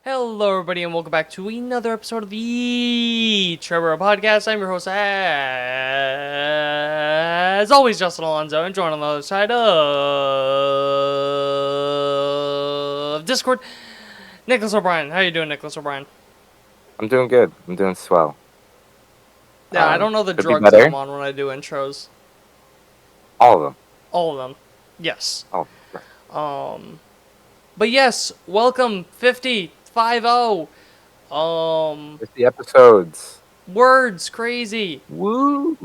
Hello, everybody, and welcome back to another episode of the Triboro Podcast. I'm your host, as always, Justin Alonso, and joined on the other side of Discord, Nicholas O'Brien. How you doing, Nicholas O'Brien? I'm doing good. I'm doing swell. Yeah, I don't know the Could be drugs that I'm better. on when I do intros. All of them. All of them. Yes. Oh, But yes, welcome, 50, 50. it's the episodes. Words, crazy. Woo!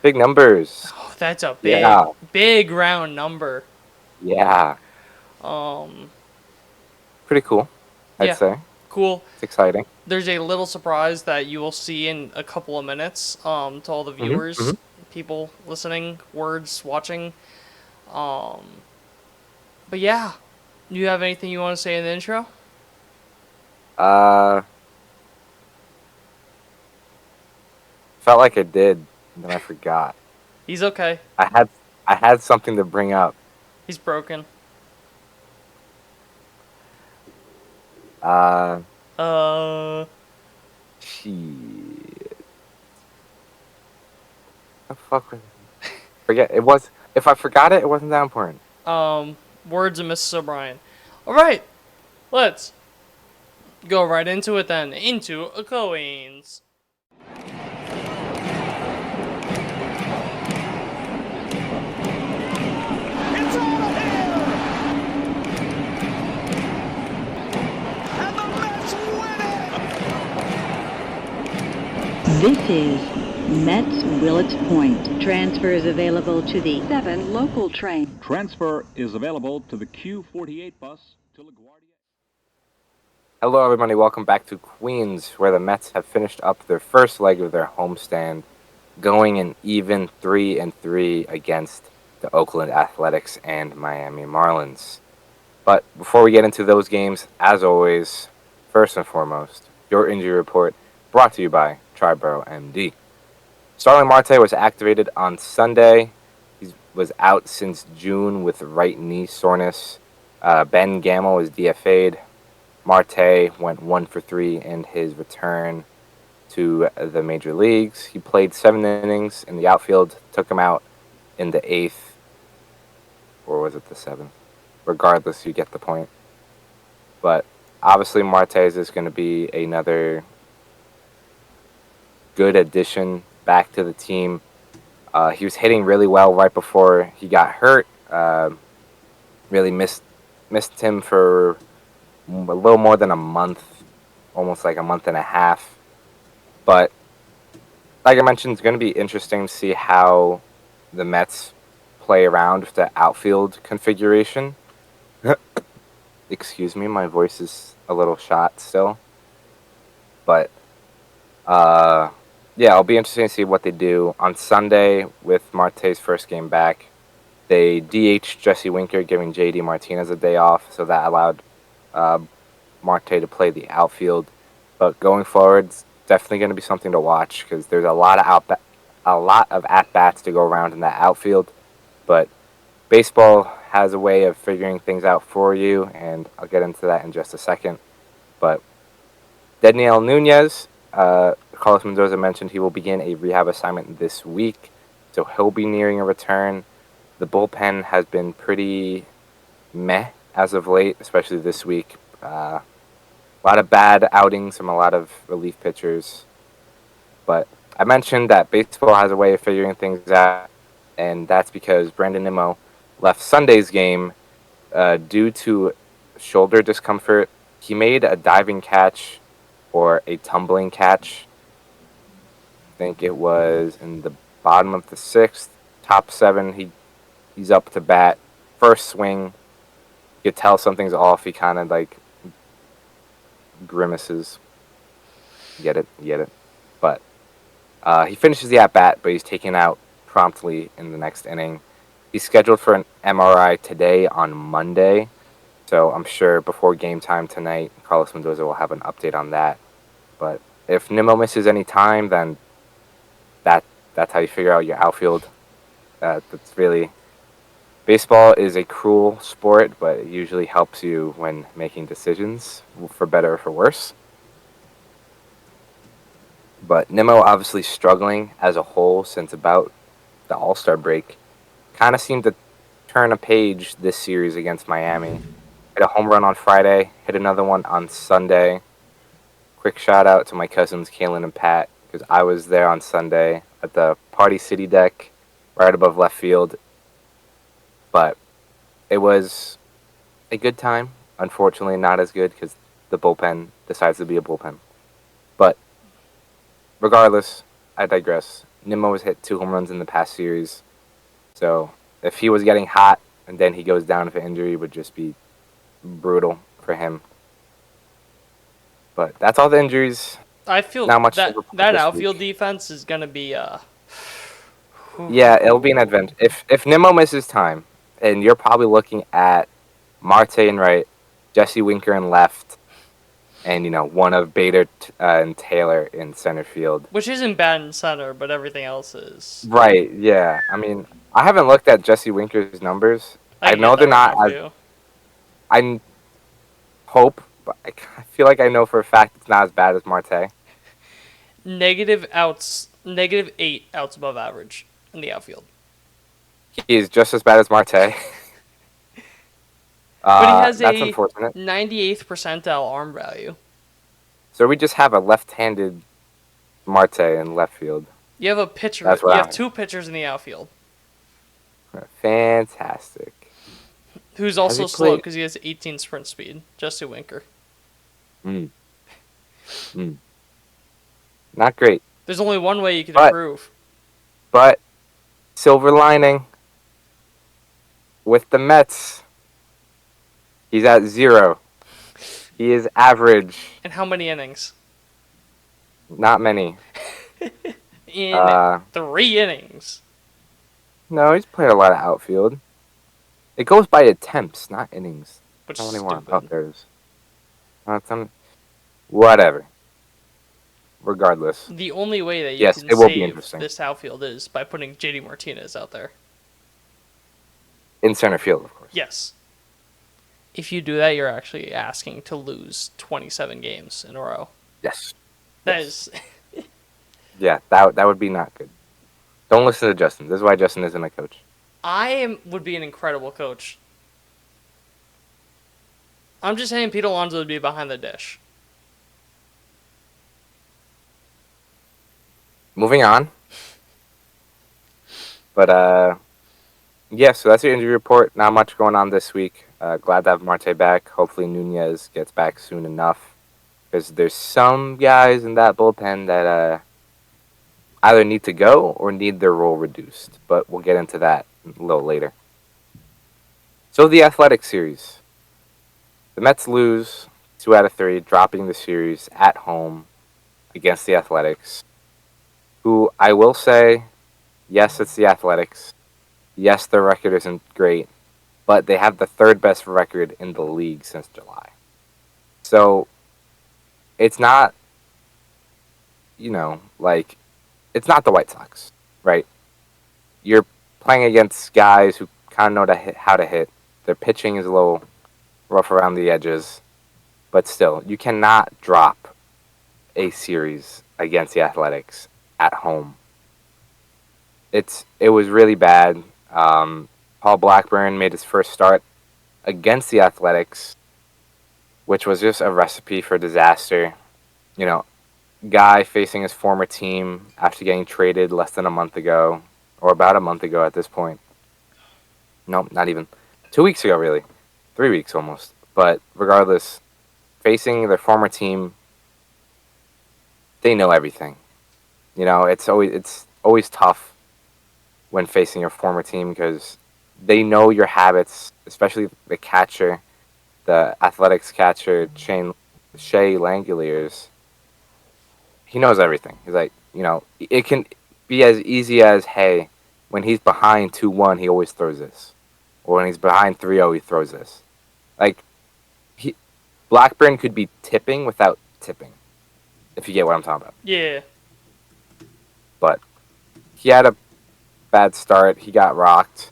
Big numbers. Oh, that's a Yeah. big round number. Yeah. Pretty cool, I'd Yeah, say. cool. It's exciting. There's a little surprise that you will see in a couple of minutes. To all the viewers, people listening, words watching. But yeah, do you have anything you want to say in the intro? Felt like I did, and then I forgot. He's okay. I had something to bring up. He's broken. Shit. The fuck was it? Forget it was. If I forgot it, it wasn't that important. Words of Mrs. O'Brien. All right, let's go right into it then. Into a coins. It's out of here! And the Mets win it! This is Mets Willets Point. Transfers available to the 7 local train. Transfer is available to the Q48 bus to LaGuardia. Hello, everybody. Welcome back to Queens, where the Mets have finished up their first leg of their homestand, going an even 3-3 against the Oakland Athletics and Miami Marlins. But before we get into those games, as always, first and foremost, your injury report brought to you by Triboro MD. Starling Marte was activated on Sunday. He was out since June with right knee soreness. Ben Gamel was DFA'd. Marte went 1 for 3 in his return to the major leagues. He played 7 innings in the outfield, took him out in the 8th, or was it the 7th? Regardless, you get the point. But obviously, Martes is going to be another good addition back to the team. He was hitting really well right before he got hurt. Really missed him for a little more than a month, almost like a month and a half. But like I mentioned, it's going to be interesting to see how the Mets play around with the outfield configuration. Excuse me, my voice is a little shot still. But yeah, it'll be interesting to see what they do on Sunday with Marte's first game back. They DH'd Jesse Winker, giving JD Martinez a day off, so that allowed Marte to play the outfield. But going forward, it's definitely going to be something to watch because there's a lot of at bats to go around in that outfield. But baseball has a way of figuring things out for you, and I'll get into that in just a second. But Daniel Nunez, Carlos Mendoza mentioned he will begin a rehab assignment this week, so he'll be nearing a return. The bullpen has been pretty meh as of late, especially this week. A lot of bad outings from a lot of relief pitchers. But I mentioned that baseball has a way of figuring things out, and that's because Brandon Nimmo left Sunday's game due to shoulder discomfort. He made a diving catch or a tumbling catch. I think it was in the bottom of the 6th, top 7. He's up to bat. First swing, you could tell something's off. He kind of like grimaces. Get it. But he finishes the at bat, but he's taken out promptly in the next inning. He's scheduled for an MRI today on Monday, so I'm sure before game time tonight, Carlos Mendoza will have an update on that. But if Nimmo misses any time, then that's how you figure out your outfield. That's really Baseball is a cruel sport, but it usually helps you when making decisions, for better or for worse. But Nimmo obviously struggling as a whole since about the All-Star break. Kind of seemed to turn a page this series against Miami. Hit a home run on Friday, hit another one on Sunday. Quick shout out to my cousins Kaylin and Pat, because I was there on Sunday at the Party City deck right above left field. But it was a good time. Unfortunately, not as good because the bullpen decides to be a bullpen. But regardless, I digress. Nimmo has hit 2 home runs in the past series. So if he was getting hot and then he goes down for injury, it would just be brutal for him. But that's all the injuries. I feel Not much that to report that this outfield week. defense is gonna be Yeah, it'll be an adventure. If Nimmo misses time, and you're probably looking at Marte in right, Jesse Winker in left, and one of Bader and Taylor in center field. which isn't bad in center, but everything else is. Right. Yeah. I mean, I haven't looked at Jesse Winker's numbers. I I can know get they're that right not now for as. you. I hope, but I feel like I know for a fact it's not as bad as Marte. -8 outs above average in the outfield. He is just as bad as Marte. But he has That's a unfortunate. 98th percentile arm value. So we just have a left-handed Marte in left field. You have a pitcher. That's what You I- have 2 pitchers in the outfield. Fantastic. Who's Has also he slow played- because he has 18 sprint speed. Jesse Winker. Not great. There's only one way you can But- improve. But silver lining with the Mets, he's at 0. He is average. And how many innings? Not many. In 3 innings. No, he's played a lot of outfield. It goes by attempts, not innings. Which How is many more? stupid. Oh, there it is. Whatever. Regardless. The only way that you Yes, can it will be save interesting. this outfield is by putting JD Martinez out there. In center field, of course. Yes. If you do that, you're actually asking to lose 27 games in a row. Yes. That Yes. is Yeah, that would be not good. Don't listen to Justin. This is why Justin isn't a coach. would be an incredible coach. I'm just saying Pete Alonso would be behind the dish. Moving on. But, yeah, so that's your injury report. Not much going on this week. Glad to have Marte back. Hopefully Nunez gets back soon enough. Because there's some guys in that bullpen that either need to go or need their role reduced. But we'll get into that a little later. So the Athletic series. The Mets lose 2 out of 3, dropping the series at home against the Athletics. Who I will say, yes, it's the Athletics. Yes, their record isn't great, but they have the 3rd best record in the league since July. So it's not, it's not the White Sox, right? You're playing against guys who kind of know how to hit. Their pitching is a little rough around the edges, but still, you cannot drop a series against the Athletics at home. It was really bad. Paul Blackburn made his first start against the Athletics, which was just a recipe for disaster. Guy facing his former team after getting traded less than a month ago, or about a month ago at this point. Nope, not even. 2 weeks ago, really. 3 weeks almost. But regardless, facing their former team, they know everything. It's always tough when facing your former team because they know your habits, especially the catcher, the Athletics catcher, Shea Langoliers. He knows everything. He's like, it can be as easy as, hey, when he's behind 2-1, he always throws this. Or when he's behind 3-0, he throws this. Like, Blackburn could be tipping without tipping, if you get what I'm talking about. Yeah. But he had a bad start. He got rocked.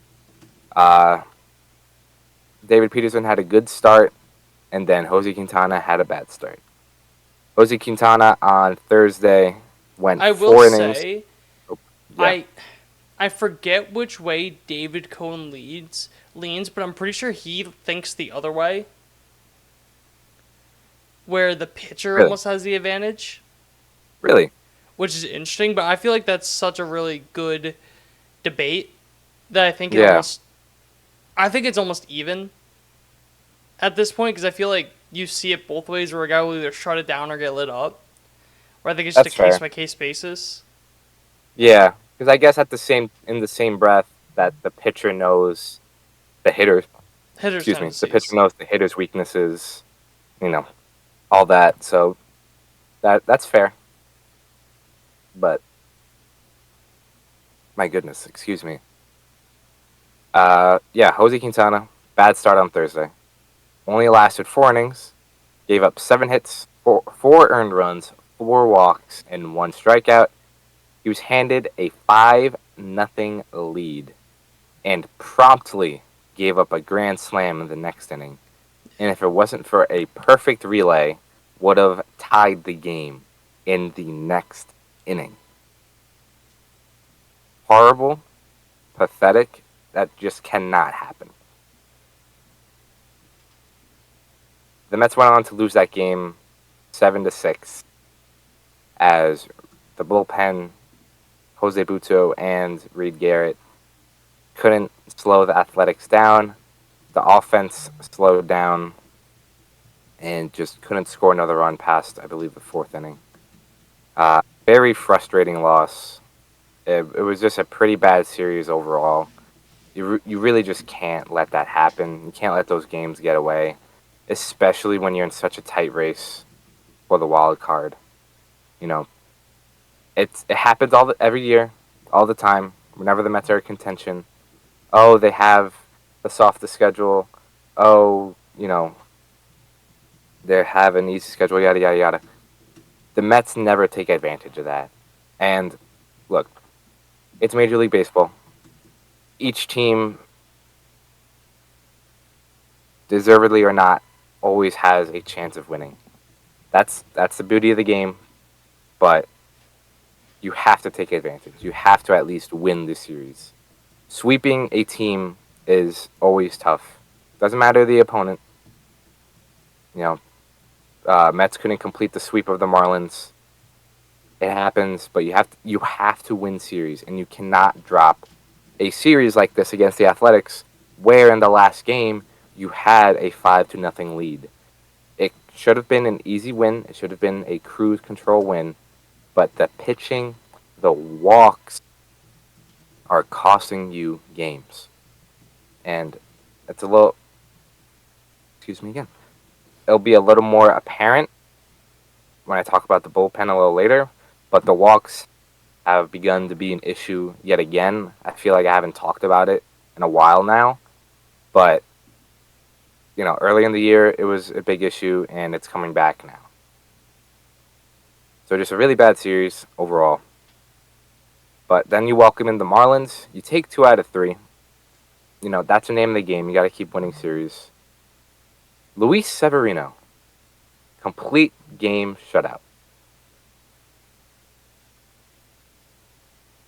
Uh, David Peterson had a good start, and then Jose Quintana had a bad start. Jose Quintana on Thursday went I will 4 innings. say, Oh, yeah, I forget which way David Cohn leans, but I'm pretty sure he thinks the other way, where the pitcher really, almost has the advantage, really, which is interesting. But I feel like that's such a really good debate that yeah, I think it's almost even at this point because I feel like you see it both ways, where a guy will either shut it down or get lit up. Or I think it's just a that's case fair. by case basis. Yeah, because I guess in the same breath that the pitcher knows the hitter's, Hitters' excuse me, the pitcher tendencies. knows the hitter's weaknesses, you know, all that. So that's fair. But my goodness, excuse me. Yeah, Jose Quintana, bad start on Thursday. Only lasted 4 innings, gave up 7 hits, four earned runs, 4 walks, and 1 strikeout. He was handed a 5-0 lead and promptly gave up a grand slam in the next inning. And if it wasn't for a perfect relay, would have tied the game in the next inning. Horrible, pathetic. That just cannot happen. The Mets went on to lose that game 7-6 as the bullpen, Jose Butto and Reed Garrett, couldn't slow the Athletics down. The offense slowed down and just couldn't score another run past, I believe, the 4th inning. Very frustrating loss. It was just a pretty bad series overall. You really just can't let that happen. You can't let those games get away, especially when you're in such a tight race for the wild card. You know, it happens every year, all the time. Whenever the Mets are in contention, oh, they have the softest schedule. Oh, they have an easy schedule. Yada yada yada. The Mets never take advantage of that. And look, it's Major League Baseball. Each team, deservedly or not, always has a chance of winning. That's the beauty of the game, but you have to take advantage. You have to at least win the series. Sweeping a team is always tough. Doesn't matter the opponent. You Mets couldn't complete the sweep of the Marlins. It happens, but you have to win series, and you cannot drop a series like this against the Athletics, where in the last game you had a 5-0 lead. It should have been an easy win. It should have been a cruise control win, but the pitching, the walks, are costing you games, and it's a little. Excuse me again. It'll be a little more apparent when I talk about the bullpen a little later, but the walks have begun to be an issue yet again. I feel like I haven't talked about it in a while now, but early in the year it was a big issue, and it's coming back now. So just a really bad series overall. But then you welcome in the Marlins. You take 2 out of 3. That's the name of the game. You got to keep winning series. Luis Severino, complete game shutout.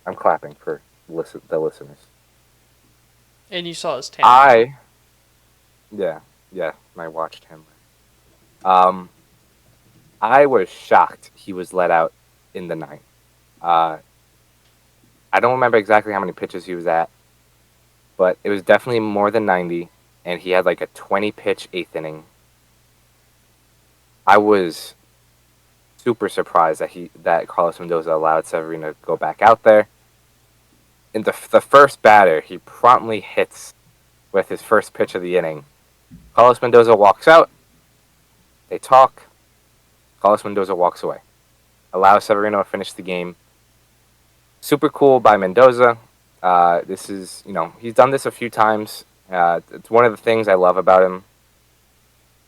I'm clapping for the listeners. And you saw his tan. Yeah, I watched him. I was shocked he was let out in the ninth. I don't remember exactly how many pitches he was at, but it was definitely more than 90, and he had like a 20-pitch 8th inning. I was super surprised that Carlos Mendoza allowed Severino to go back out there. In the first batter, he promptly hits with his first pitch of the inning. Carlos Mendoza walks out. They talk. Carlos Mendoza walks away. Allows Severino to finish the game. Super cool by Mendoza. This is, he's done this a few times. It's one of the things I love about him.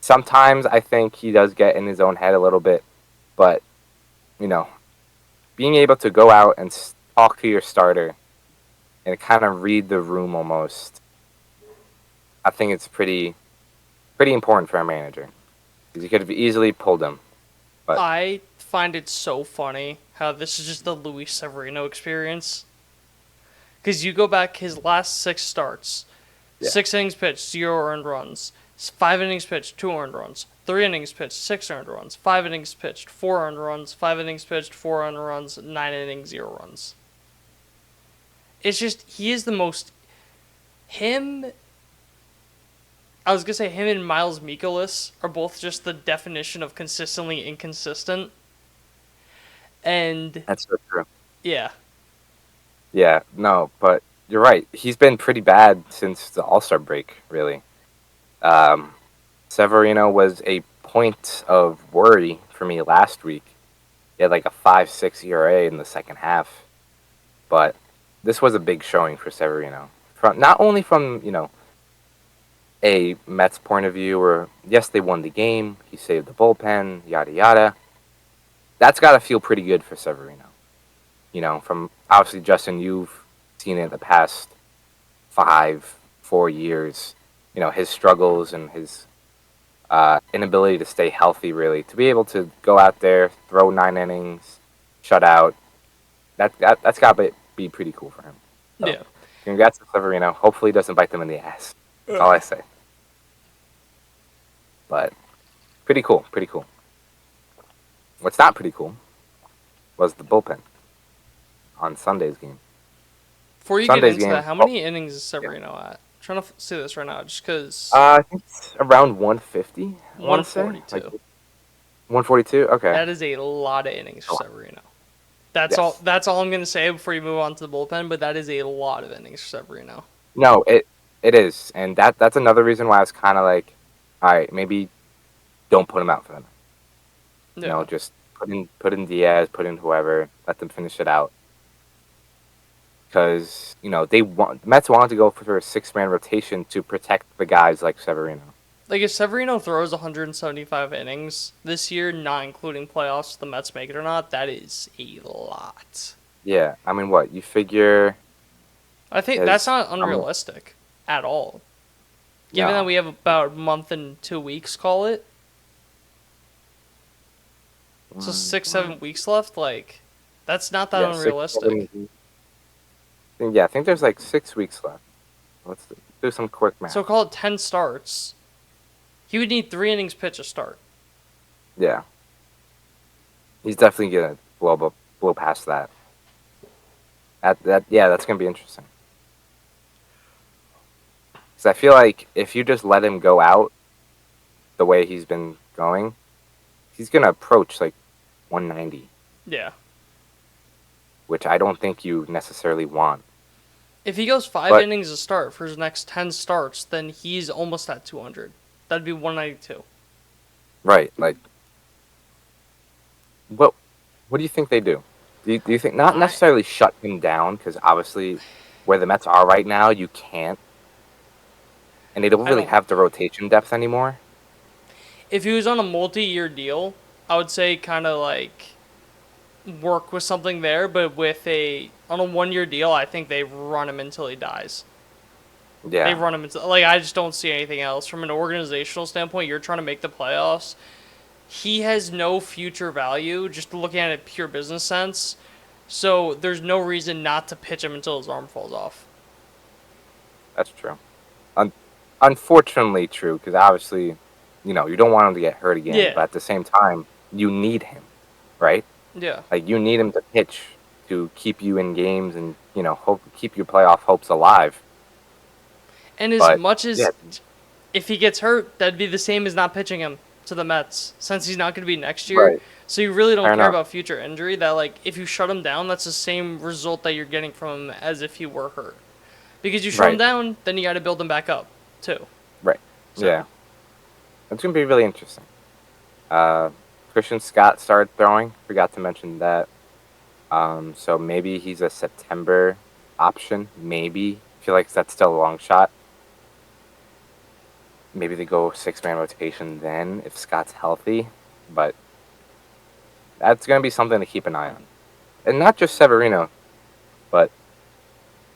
Sometimes I think he does get in his own head a little bit, but, being able to go out and talk to your starter and kind of read the room almost I think it's pretty important for a manager because you could have easily pulled him. But I find it so funny how this is just the Luis Severino experience. Because you go back his last 6 starts, Yeah. 6 innings pitched, 0 earned runs. 5 innings pitched, 2 earned runs. 3 innings pitched, 6 earned runs. 5 innings pitched, 4 earned runs. 5 innings pitched, 4 earned runs. 9 innings, 0 runs. It's just he is the most. Him. I was gonna say him and Miles Mikolas are both just the definition of consistently inconsistent. And that's so true. yeah, Yeah, no, but you're right. He's been pretty bad since the All-Star break, really. Severino was a point of worry for me last week. He had like a 5.6 ERA in the second half. But this was a big showing for Severino. Not only from, a Mets point of view where, yes, they won the game, he saved the bullpen, yada yada. That's got to feel pretty good for Severino. From obviously, Justin, you've seen it in the past 4 years, his struggles and his inability to stay healthy, really. To be able to go out there, throw 9 innings, shut out, that's got to be pretty cool for him. So, yeah. congrats to Severino. Hopefully it doesn't bite them in the ass. That's all I say. But pretty cool. What's not pretty cool was the bullpen on Sunday's game. Before you Sunday's get into game- that, how many innings is Severino at? I'm trying to see this right now, just because I think it's around 150. I wanna say. 142. Like 142? Okay. That is a lot of innings for Oh. Severino. That's Yes. all. That's all I'm gonna say before you move on to the bullpen. But that is a lot of innings for Severino. No, it is. And that's another reason why I was kind of like, all right, maybe don't put him out for them. Yeah. Just put in Diaz, put in whoever, let them finish it out. Because, the Mets wanted to go for a 6-man rotation to protect the guys like Severino. Like if Severino throws 175 innings this year, not including playoffs, the Mets make it or not, that is a lot. Yeah, I mean, what? You figure... I think Yes, that's not unrealistic at all. Given No. that we have about a month and 2 weeks, call it. So 6-7 weeks left, like that's not that Yeah, 6, unrealistic. 7, I think there's like 6 weeks left. Let's do some quick math. So call it 10 starts. He would need 3 innings pitch a start. Yeah. He's definitely gonna blow past that. That's gonna be interesting. Because I feel like if you just let him go out the way he's been going, he's gonna approach like 190, Yeah. which I don't think you necessarily want. If he goes 5 But- innings a start for his next 10 starts, then he's almost at 200. That'd be 192. Right? Like, what do you think they do? Do you think not necessarily shut him down? Because obviously, where the Mets are right now, you can't, and they don't I really don't- have the rotation depth anymore. If he was on a multi-year deal, I would say kind of like work with something there, but on a 1-year deal, I think they run him until he dies. Yeah. They run him until I just don't see anything else from an organizational standpoint. You're trying to make the playoffs. He has no future value, just looking at it pure business sense. So there's no reason not to pitch him until his arm falls off. That's true. Unfortunately true, because obviously, you don't want him to get hurt again. Yeah. But at the same time, you need him, right? Yeah. Like, you need him to pitch to keep you in games and, keep your playoff hopes alive. And as But, much as yeah. if he gets hurt, that'd be the same as not pitching him to the Mets, since he's not going to be next year. Right. So you really don't Fair care enough. about future injury. That if you shut him down, that's the same result that you're getting from him as if he were hurt. Because you shut him Right. down, then you got to build him back up too. Right. So- Yeah. It's going to be really interesting. Christian Scott started throwing. Forgot to mention that. So maybe he's a September option. Maybe. I feel like that's still a long shot. Maybe they go 6-man rotation then if Scott's healthy. But that's going to be something to keep an eye on. And not just Severino, but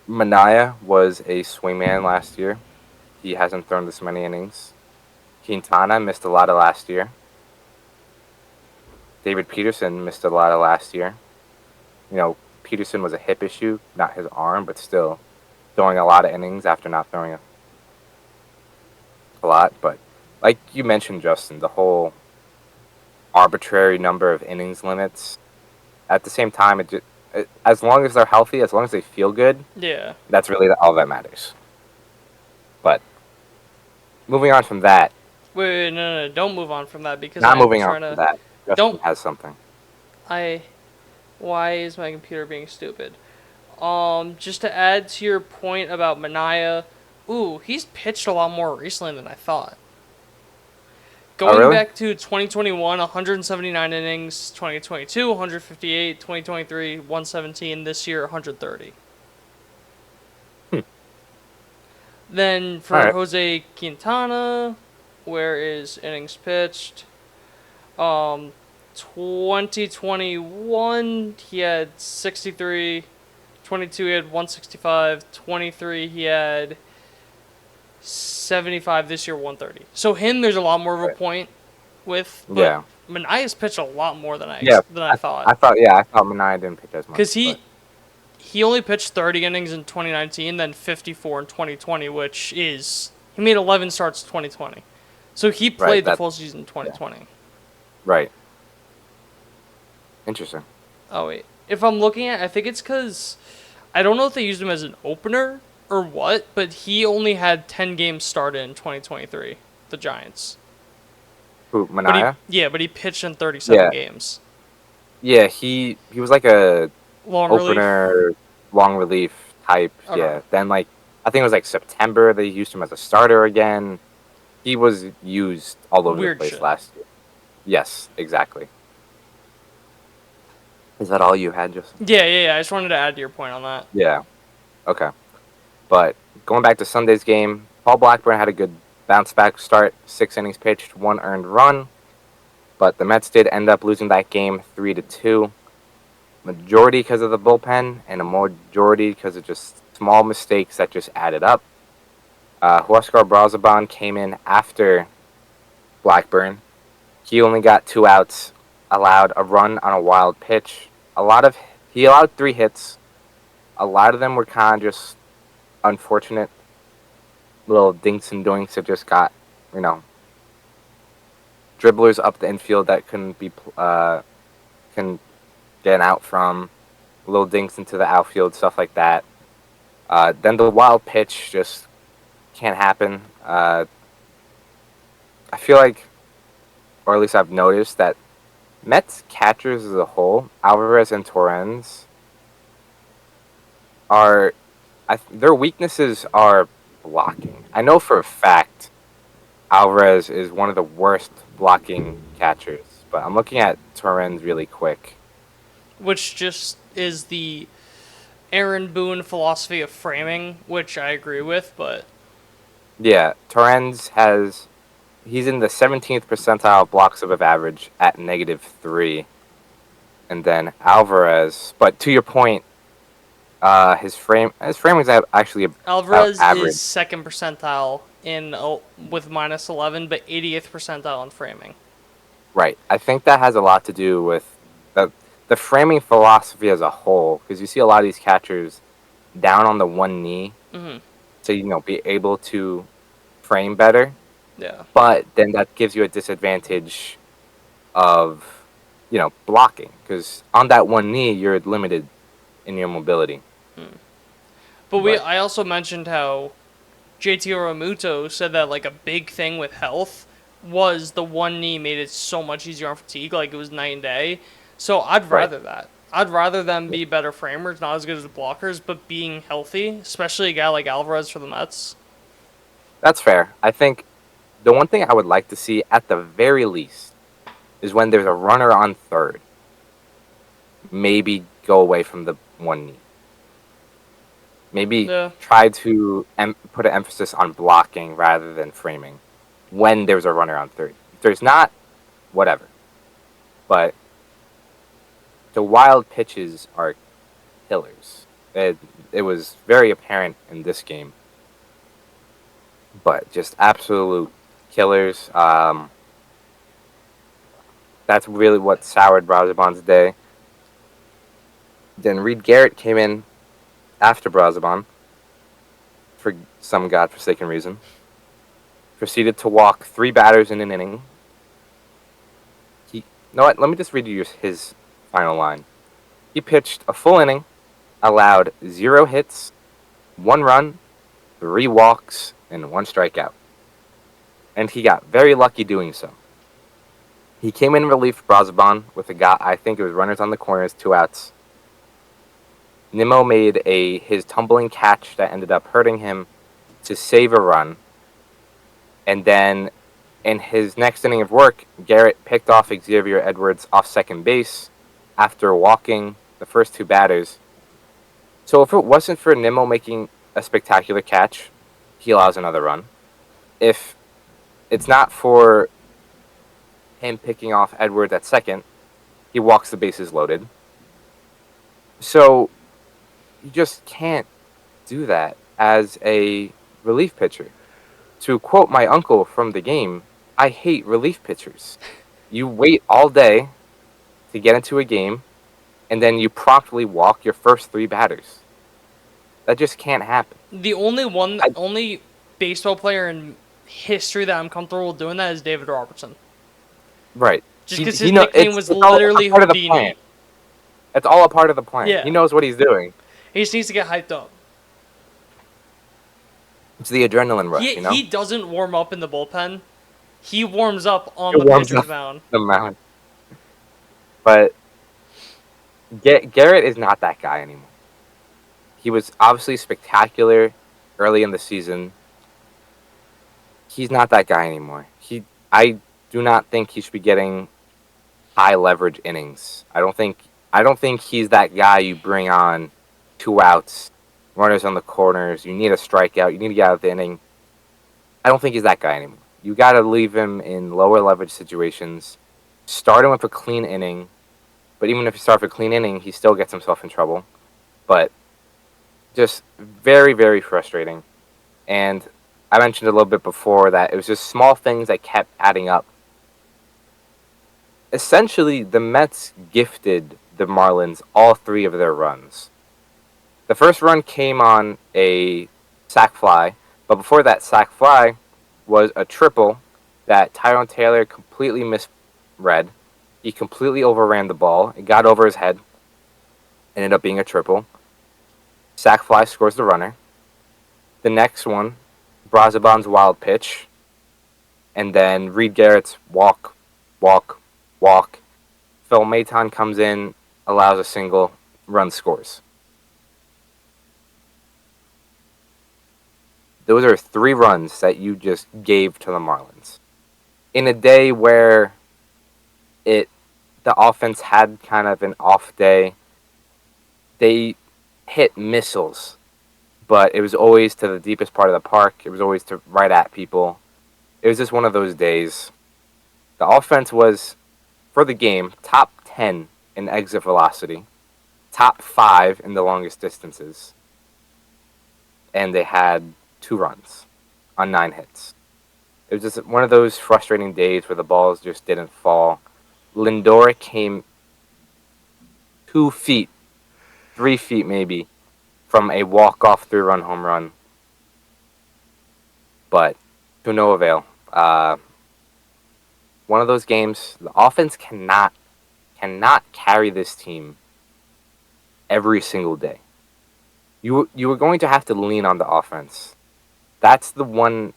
Manaea was a swingman last year. He hasn't thrown this many innings. Quintana missed a lot of last year. David Peterson missed a lot of last year. Peterson was a hip issue, not his arm, but still throwing a lot of innings after not throwing a lot. But like you mentioned, Justin, the whole arbitrary number of innings limits. At the same time, as long as they're healthy, as long as they feel good, Yeah. that's really all that matters. But moving on from that. Wait, no, don't move on from that because Not I'm moving on trying from to. that. Justin Don't. has something. Why is my computer being stupid? Just to add to your point about Manaea, he's pitched a lot more recently than I thought. Going really? back to 2021, 179 innings, 2022, 158, 2023, 117, this year, 130. Then for Alright. Jose Quintana, where is innings pitched? 2021, he had 63. 22, he had 165. 23, he had 75. This year, 130. So him, there's a lot more of a point with. But Yeah. Manaea's pitched a lot more than I thought. I thought Manaea didn't pitch as much. Because he only pitched 30 innings in 2019, then 54 in 2020, which is he made 11 starts in 2020. So he played the full season in 2020. Yeah. Right. Interesting. Oh, wait. If I'm looking at I think it's because I don't know if they used him as an opener or what, but he only had 10 games started in 2023, the Giants. Who, Manaea? But he pitched in 37 games. Yeah, he was like a long relief type. Okay. Yeah. Then I think it was like September they used him as a starter again. He was used all over the place last year. Yes, exactly. Is that all you had, Justin? Yeah. I just wanted to add to your point on that. Yeah. Okay. But going back to Sunday's game, Paul Blackburn had a good bounce back start. 6 innings pitched, 1 earned run. But the Mets did end up losing that game 3-2. Majority because of the bullpen, and a majority because of just small mistakes that just added up. Huascar Brazoban came in after Blackburn. He only got 2 outs, allowed a run on a wild pitch. He allowed 3 hits. A lot of them were kind of just unfortunate little dinks and doinks that just got, dribblers up the infield that can get an out from, little dinks into the outfield, stuff like that. Then the wild pitch just can't happen. I feel like, or at least I've noticed, that Mets catchers as a whole, Alvarez and Torrens, their weaknesses are blocking. I know for a fact Alvarez is one of the worst blocking catchers, but I'm looking at Torrens really quick. Which just is the Aaron Boone philosophy of framing, which I agree with, but... Yeah, Torrens he's in the 17th percentile of blocks above average at -3. And then Alvarez, but to your point, his framing is actually Alvarez average. is 2nd percentile with -11, but 80th percentile in framing. Right. I think that has a lot to do with the framing philosophy as a whole, because you see a lot of these catchers down on the one knee to be able to frame better. Yeah. But then that gives you a disadvantage of blocking, because on that one knee you're limited in your mobility. But I also mentioned how JT Realmuto said that a big thing with health was the one knee made it so much easier on fatigue, it was night and day. So I'd rather that. I'd rather them be better framers, not as good as blockers, but being healthy, especially a guy like Alvarez for the Mets. That's fair. I think the one thing I would like to see at the very least is when there's a runner on third, maybe go away from the one knee. Maybe try to put an emphasis on blocking rather than framing when there's a runner on third. If there's not, whatever. But the wild pitches are killers. It was very apparent in this game. but just absolute killers. That's really what soured Brazaban's day. Then Reed Garrett came in after Brazaban for some godforsaken reason. Proceeded to walk 3 batters in an inning. You know what? Let me just read you his final line. He pitched a full inning, allowed 0 hits, 1 run, 3 walks, and 1 strikeout. And he got very lucky doing so. He came in relief for Brazaban with I think it was runners on the corners, 2 outs. Nimmo made his tumbling catch that ended up hurting him to save a run. And then in his next inning of work, Garrett picked off Xavier Edwards off second base after walking the first 2 batters. So if it wasn't for Nimmo making a spectacular catch, he allows another run. If it's not for him picking off Edwards at second, he walks the bases loaded. So you just can't do that as a relief pitcher. To quote my uncle from the game, I hate relief pitchers. You wait all day to get into a game, and then you promptly walk your first 3 batters. That just can't happen. The only baseball player in history that I'm comfortable doing that is David Robertson. Right. Just because his nickname was literally Houdini. It's all a part of the plan. Yeah. He knows what he's doing. He just needs to get hyped up. It's the adrenaline rush, you know? He doesn't warm up in the bullpen. He warms up on the pitcher's mound. The mound. But Garrett is not that guy anymore. He was obviously spectacular early in the season. He's not that guy anymore. I do not think he should be getting high leverage innings. I don't think he's that guy you bring on 2 outs, runners on the corners, you need a strikeout, you need to get out of the inning. I don't think he's that guy anymore. You got to leave him in lower leverage situations. Start him with a clean inning. But even if you start with a clean inning, he still gets himself in trouble. But just very, very frustrating. And I mentioned a little bit before that it was just small things that kept adding up. Essentially, the Mets gifted the Marlins all 3 of their runs. The first run came on a sac fly, but before that sac fly was a triple that Tyrone Taylor completely misread. He completely overran the ball. It got over his head. Ended up being a triple. Sac fly scores the runner. The next one, Brazaban's wild pitch. And then Reed Garrett's walk. Phil Maton comes in, allows a single, run scores. Those are 3 runs that you just gave to the Marlins. In a day where the offense had kind of an off day, they hit missiles, but it was always to the deepest part of the park. It was always right at people. It was just one of those days. The offense was, for the game, top 10 in exit velocity, top 5 in the longest distances, and they had 2 runs on 9 hits. It was just one of those frustrating days where the balls just didn't fall. Lindor came 2 feet, 3 feet maybe, from a walk-off 3-run home run. But to no avail. One of those games, the offense cannot carry this team every single day. You were going to have to lean on the offense. That's the one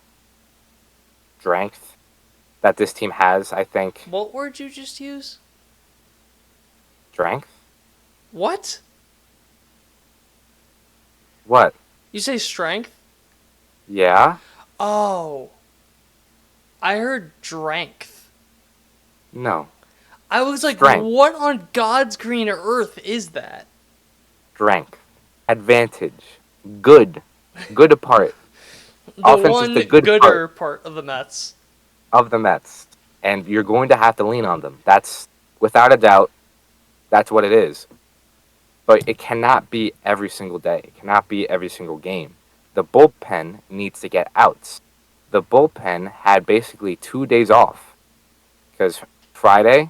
strength that this team has, I think. What word you just use? Strength? What? What? You say strength? Yeah? Oh. I heard strength. No. I was like, Strength. what on God's green earth is that? Strength. Advantage. Good. Good part. The Offense one is the good gooder part of the Mets. Of the Mets. And you're going to have to lean on them. That's, without a doubt, that's what it is. But it cannot be every single day. It cannot be every single game. The bullpen needs to get outs. the bullpen had basically 2 days off. Because Friday,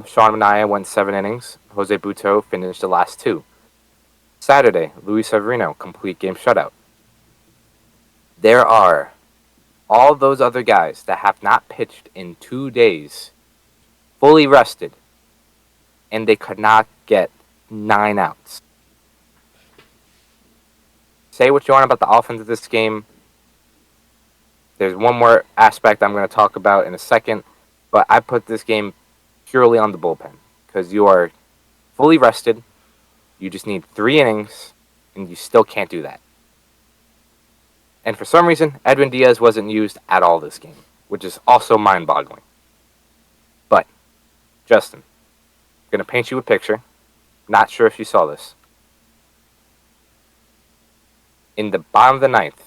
Sean Manaea went 7 innings. Jose Butto finished the last 2. Saturday, Luis Severino, complete game shutout. There are all those other guys that have not pitched in 2 days, fully rested, and they could not get 9 outs. Say what you want about the offense of this game. There's one more aspect I'm going to talk about in a second, but I put this game purely on the bullpen because you are fully rested. You just need 3 innings, and you still can't do that. And for some reason, Edwin Diaz wasn't used at all this game, which is also mind-boggling. But, Justin, I'm going to paint you a picture. Not sure if you saw this. In the bottom of the 9th,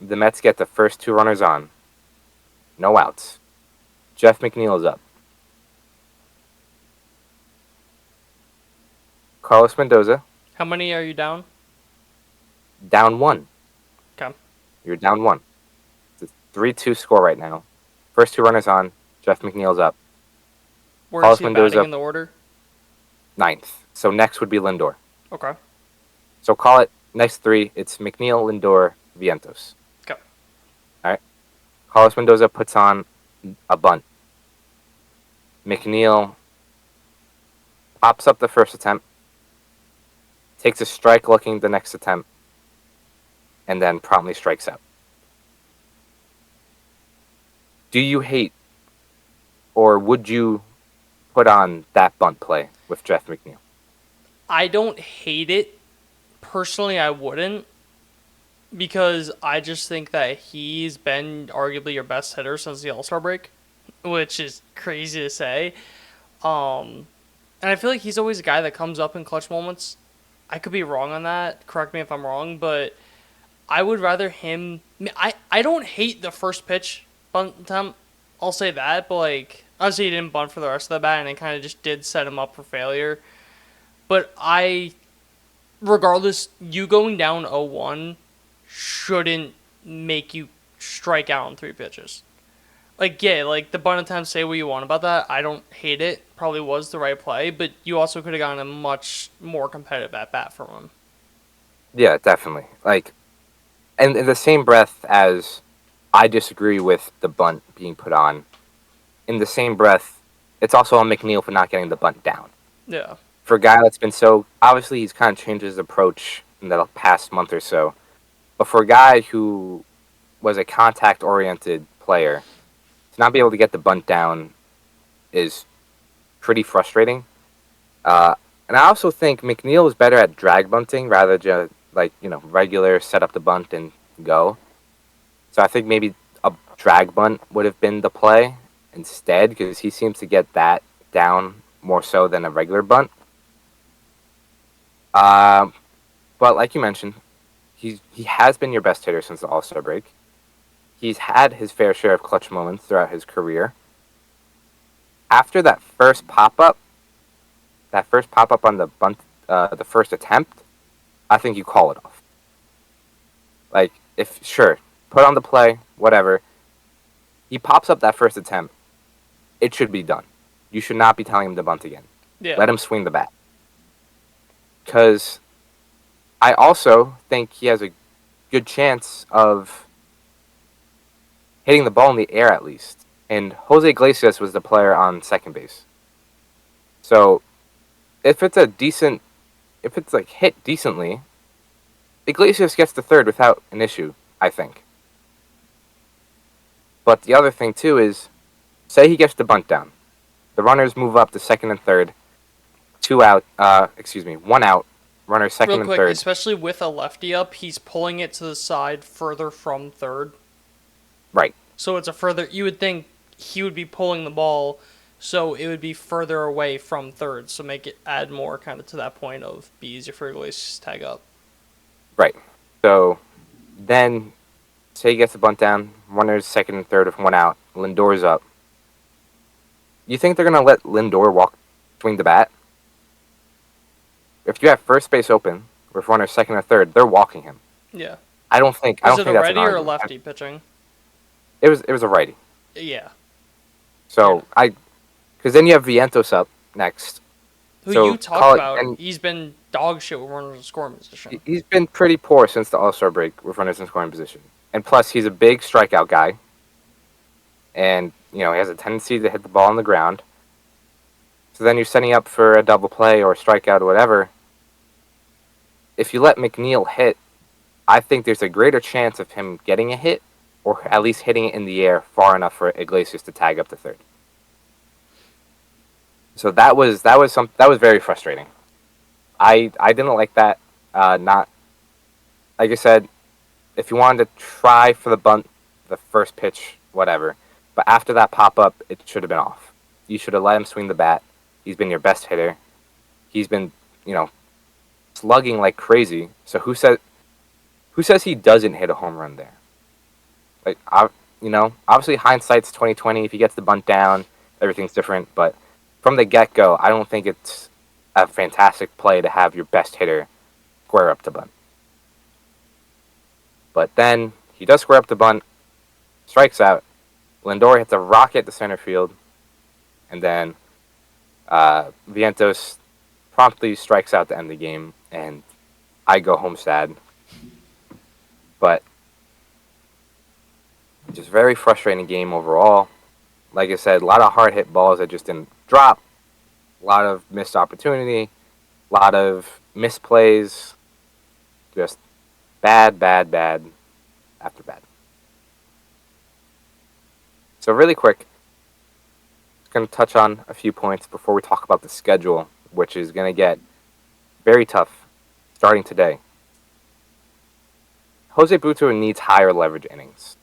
the Mets get the first 2 runners on. No outs. Jeff McNeil is up. Carlos Mendoza, How many are you down? down 1. Okay. You're down 1. It's a 3-2 score right now. First 2 runners on. Jeff McNeil's up. Where Carlos is he Mendoza. batting in the order? 9th. So next would be Lindor. Okay. So call it next 3. It's McNeil, Lindor, Vientos. Okay. All right. Carlos Mendoza puts on a bunt. McNeil pops up the first attempt, takes a strike looking the next attempt, and then promptly strikes out. Do you hate, or would you put on that bunt play with Jeff McNeil? I don't hate it. Personally, I wouldn't. Because I just think that he's been arguably your best hitter since the All-Star break. Which is crazy to say. And I feel like he's always a guy that comes up in clutch moments. I could be wrong on that. Correct me if I'm wrong. But I would rather him... I don't hate the first pitch bunt attempt. I'll say that. But, like, obviously he didn't bunt for the rest of the bat. And it kind of just did set him up for failure. But regardless, you going down 0-1 shouldn't make you strike out on 3 pitches. Like, yeah, like, the bunt attempt, say what you want about that. I don't hate it. Probably was the right play. But you also could have gotten a much more competitive at-bat from him. Yeah, definitely. Like, and in the same breath as I disagree with the bunt being put on, in the same breath, it's also on McNeil for not getting the bunt down. Yeah. For a guy that's been so... Obviously, he's kind of changed his approach in the past month or so. But for a guy who was a contact-oriented player, to not be able to get the bunt down is pretty frustrating. And I also think McNeil is better at drag bunting rather than, regular set up the bunt and go. So I think maybe a drag bunt would have been the play instead, because he seems to get that down more so than a regular bunt. But like you mentioned, he has been your best hitter since the All-Star break. He's had his fair share of clutch moments throughout his career. After that first pop-up on the bunt, the first attempt, I think you call it off. Like, put on the play, whatever. He pops up that first attempt, it should be done. You should not be telling him to bunt again. Yeah. Let him swing the bat. Because I also think he has a good chance of hitting the ball in the air at least. And Jose Iglesias was the player on second base. So if it's hit decently, Iglesias gets to third without an issue, I think. But the other thing too is, say he gets the bunt down. The runners move up to second and third. 1 out. Runners second Real and quick, third. especially with a lefty up, he's pulling it to the side further from third. Right. So it's a further... You would think he would be pulling the ball, so it would be further away from third. So add more kind of to that point of be easier for Iglesias to tag up. Right. So then, say he gets the bunt down. Runners second and third with 1 out. Lindor's up. You think they're going to let Lindor swing the bat? If you have first base open with runners second or third, they're walking him. Yeah. I don't think Is it that's a an righty or a argument. lefty pitching? It was a righty. Yeah. So because then you have Vientos up next. Who So you talked call it, about, and he's been dog shit with runners in scoring position. he's been pretty poor since the All-Star break with runners in scoring position. And plus, he's a big strikeout guy, and he has a tendency to hit the ball on the ground. So then you're setting up for a double play or a strikeout or whatever. If you let McNeil hit, I think there's a greater chance of him getting a hit, or at least hitting it in the air far enough for Iglesias to tag up to third. So that was very frustrating. I didn't like that. Not like I said, if you wanted to try for the bunt, the first pitch, whatever. But after that pop up, it should have been off. You should have let him swing the bat. He's been your best hitter. He's been, slugging like crazy. So who says he doesn't hit a home run there? Like, obviously hindsight's 2020. If he gets the bunt down, everything's different. But from the get-go, I don't think it's a fantastic play to have your best hitter square up the bunt. But then he does square up the bunt, strikes out. Lindor hits a rocket to center field, and then Vientos promptly strikes out to end the game, and I go home sad. But just very frustrating game overall. Like I said, a lot of hard hit balls that just didn't drop, a lot of missed opportunity, a lot of misplays, just bad after bad. So really quick, just going to touch on a few points before we talk about the schedule, which is going to get very tough starting today. Jose Butto needs higher leverage innings.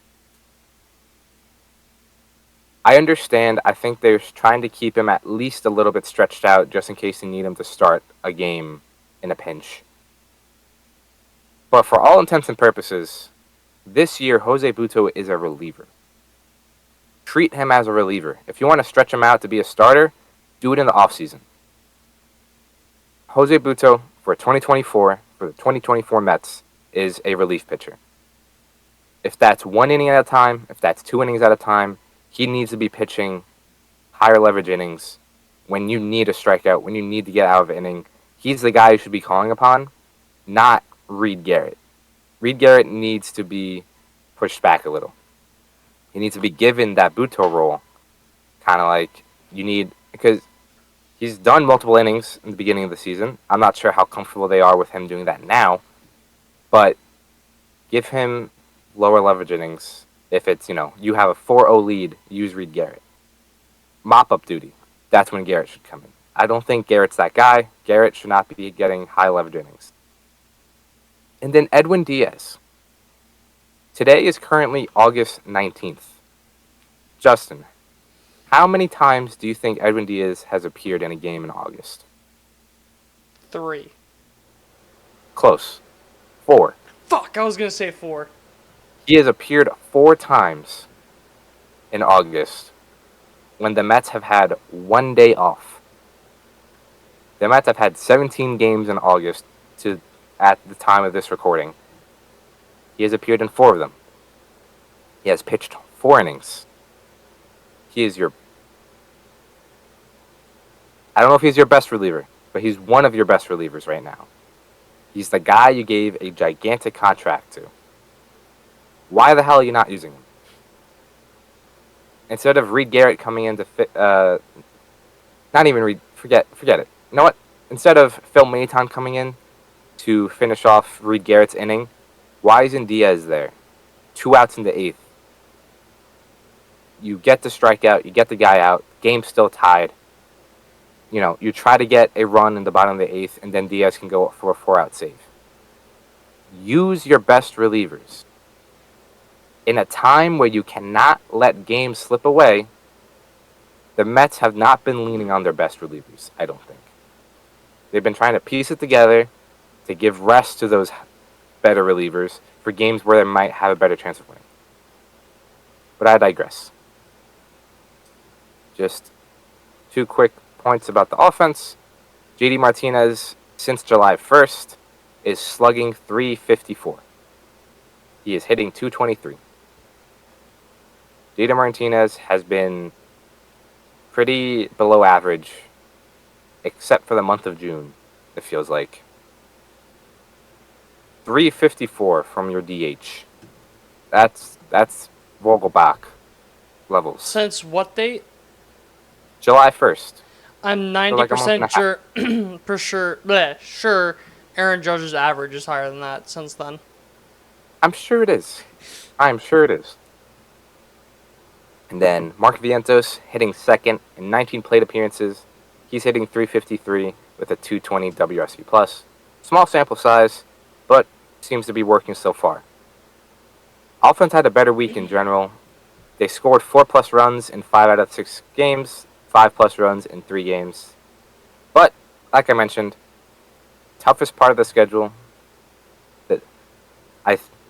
I understand. I think they're trying to keep him at least a little bit stretched out just in case they need him to start a game in a pinch. But for all intents and purposes, this year Jose Butto is a reliever. Treat him as a reliever. If you want to stretch him out to be a starter, do it in the offseason. Jose Butto for 2024, for the 2024 Mets, is a relief pitcher. If that's 1 inning at a time, if that's 2 innings at a time, he needs to be pitching higher leverage innings when you need a strikeout, when you need to get out of an inning. He's the guy you should be calling upon, not Reed Garrett. Reed Garrett needs to be pushed back a little. He needs to be given that Butto role, kind of like you need, because he's done multiple innings in the beginning of the season. I'm not sure how comfortable they are with him doing that now, but give him lower leverage innings. If it's, you have a 4-0 lead, use Reed Garrett. Mop-up duty, that's when Garrett should come in. I don't think Garrett's that guy. Garrett should not be getting high leverage innings. And then Edwin Diaz. Today is currently August 19th. Justin, how many times do you think Edwin Diaz has appeared in a game in August? 3. Close. 4. Fuck, I was gonna say 4. He has appeared 4 times in August when the Mets have had 1 day off. The Mets have had 17 games in August at the time of this recording. He has appeared in 4 of them. He has pitched 4 innings. He is I don't know if he's your best reliever, but he's one of your best relievers right now. He's the guy you gave a gigantic contract to. Why the hell are you not using him? Instead of Reed Garrett coming in to not even Reed, forget it. You know what? Instead of Phil Maton coming in to finish off Reed Garrett's inning, why isn't Diaz there? 2 outs in the 8th. You get the strikeout, you get the guy out, game's still tied. You try to get a run in the bottom of the 8th, and then Diaz can go for a 4-out save. Use your best relievers. In a time where you cannot let games slip away, the Mets have not been leaning on their best relievers, I don't think. They've been trying to piece it together to give rest to those better relievers for games where they might have a better chance of winning. But I digress. Just 2 quick points about the offense. JD Martinez, since July 1st, is slugging .354. He is hitting .223. JD Martinez has been pretty below average, except for the month of June, it feels like. 354 from your DH. That's Vogelbach levels. Since what date? July 1st. I'm So like a month and a 90% sure, sure Aaron Judge's average is higher than that since then. I'm sure it is. I'm sure it is. And then Mark Vientos hitting second in 19 plate appearances. He's hitting 353 with a 220 WRC plus. Small sample size, but seems to be working so far. Offense had a better week in general. They scored 4+ runs in 5 out of 6 games, 5+ runs in 3 games. But, like I mentioned, toughest part of the schedule,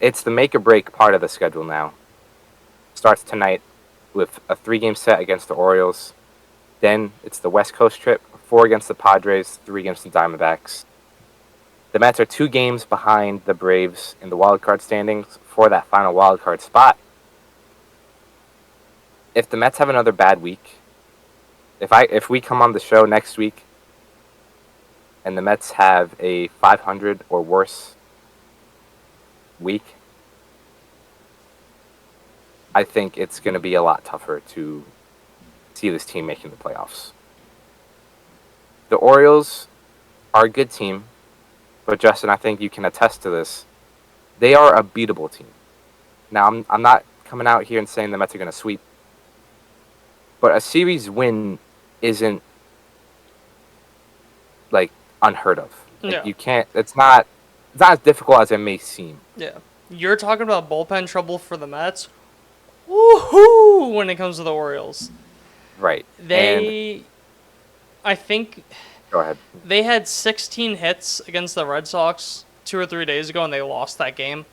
it's the make or break part of the schedule now. Starts tonight with a 3-game set against the Orioles. Then it's the West Coast trip, 4 against the Padres, 3 against the Diamondbacks. The Mets are 2 games behind the Braves in the wildcard standings for that final wildcard spot. If the Mets have another bad week, if we come on the show next week and the Mets have a 500 or worse week, I think it's going to be a lot tougher to see this team making the playoffs. The Orioles are a good team, but Justin, I think you can attest to this. They are a beatable team. Now, I'm not coming out here and saying the Mets are going to sweep, but a series win isn't like unheard of. Like, you can't. It's not as difficult as it may seem. Yeah. You're talking about bullpen trouble for the Mets. Woohoo! When it comes to the Orioles. Right. I think Go ahead. they had 16 hits against the Red Sox 2 or 3 days ago, and they lost that game.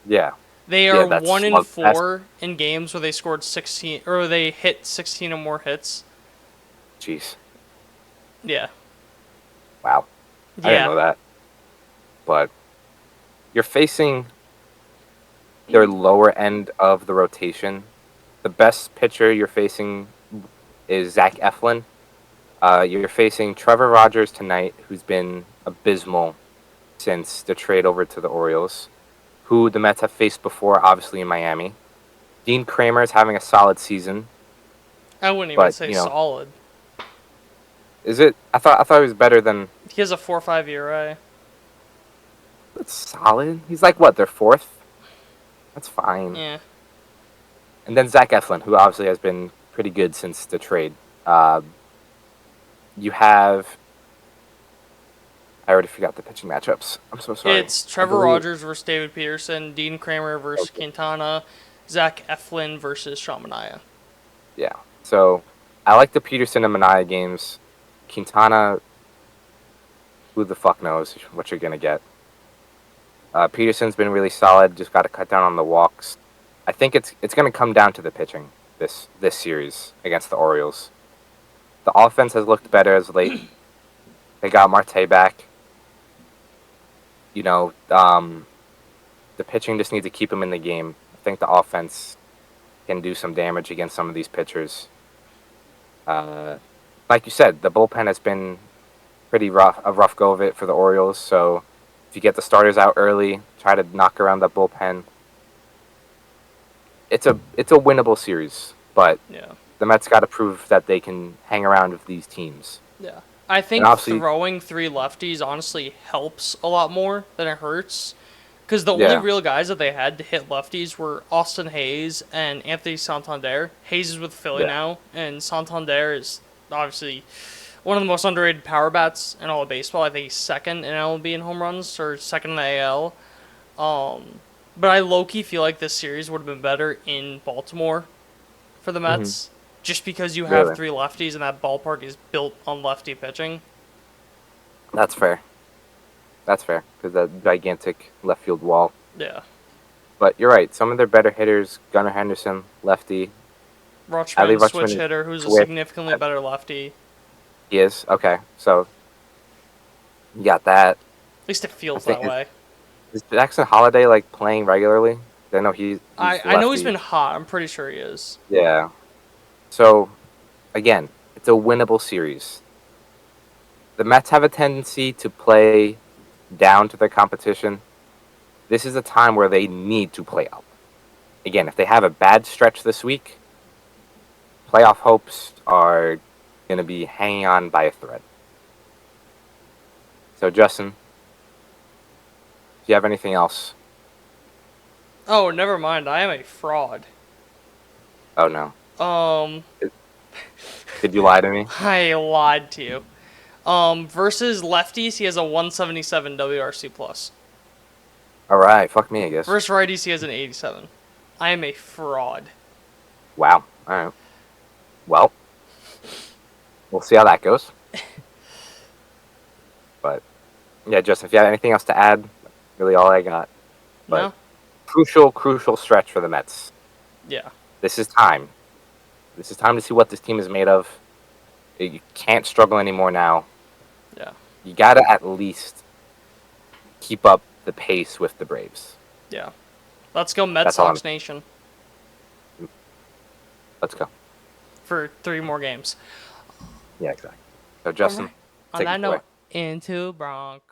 Yeah. They are that's 1-4 in games where they scored 16 or they hit 16 or more hits. Jeez. Yeah. Wow. I didn't know that. But you're facing their lower end of the rotation. The best pitcher you're facing is Zach Eflin. You're facing Trevor Rogers tonight, who's been abysmal since the trade over to the Orioles, who the Mets have faced before, obviously in Miami. Dean Kramer is having a solid season. I wouldn't even say solid. Is it? I thought it was better than. He has a 4.5 ERA. That's solid. He's like what? Their 4th. That's fine. Yeah. And then Zach Eflin, who obviously has been pretty good since the trade. You have. I already forgot the pitching matchups. I'm so sorry. It's Trevor Rogers versus David Peterson, Dean Kramer versus Quintana, Zach Eflin versus Sean Manaea. Yeah. So I like the Peterson and Manaea games. Quintana, who the fuck knows what you're gonna get. Peterson's been really solid. Just got to cut down on the walks. I think it's going to come down to the pitching this series against the Orioles. The offense has looked better as late. They got Marte back. You know, the pitching just needs to keep him in the game. I think the offense can do some damage against some of these pitchers. Like you said, the bullpen has been pretty rough, a rough go of it for the Orioles. So if you get the starters out early, try to knock around that bullpen. It's a winnable series, but the Mets got to prove that they can hang around with these teams. Yeah, I think throwing 3 lefties honestly helps a lot more than it hurts, because the only real guys that they had to hit lefties were Austin Hayes and Anthony Santander. Hayes is with Philly now, and Santander is obviously one of the most underrated power bats in all of baseball. I think he's second in MLB in home runs, or second in the AL. But I low-key feel like this series would have been better in Baltimore for the Mets, just because you have 3 lefties and that ballpark is built on lefty pitching. That's fair. Because that gigantic left field wall. Yeah. But you're right. Some of their better hitters, Gunnar Henderson, lefty. Rutschman, switch hitter, who's a significantly better lefty. He is? Okay. So, you got that. At least it feels that way. Is Jackson Holiday, playing regularly? I know he's I know he's lefty. been hot. I'm pretty sure he is. Yeah. So, again, it's a winnable series. The Mets have a tendency to play down to their competition. This is a time where they need to play up. Again, if they have a bad stretch this week, playoff hopes are going to be hanging on by a thread. So, Justin, do you have anything else? Oh, never mind. I am a fraud. Oh, no. Um, Did you lie to me? I lied to you. Versus lefties, he has a 177 WRC plus. All right. Fuck me, I guess. Versus righties, he has an 87. I am a fraud. Wow. All right. Well, we'll see how that goes. But, yeah, Justin, if you have anything else to add, really all I got. But No? crucial stretch for the Mets. Yeah. This is time. This is time to see what this team is made of. You can't struggle anymore now. Yeah. You got to at least keep up the pace with the Braves. Yeah. Let's go Mets That's all Sox Nation Let's go. for 3 more games. Yeah, exactly. So, Justin, Alright. On take that it away. note, into Bronx.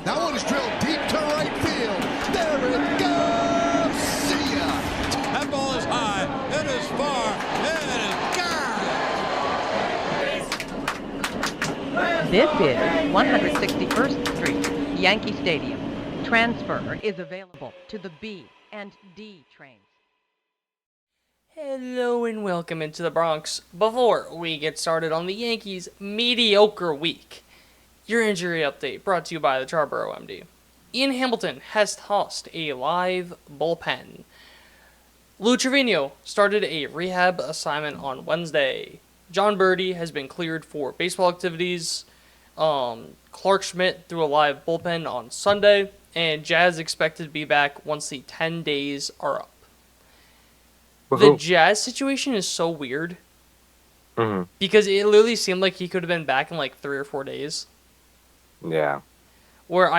That one is drilled deep to right field. There it goes. See ya. That ball is high. It is far. It is gone. This is 161st Street, Yankee Stadium. Transfer is available to the B and D trains. Hello and welcome into the Bronx. Before we get started on the Yankees' mediocre week, your injury update brought to you by the Triboro MD. Ian Hamilton has tossed a live bullpen. Lou Trevino started a rehab assignment on Wednesday. John Birdie has been cleared for baseball activities. Clark Schmidt threw a live bullpen on Sunday, and Jazz expected to be back once the 10 days are up. The Jazz situation is so weird because it literally seemed like he could have been back in like 3 or 4 days. Yeah. Where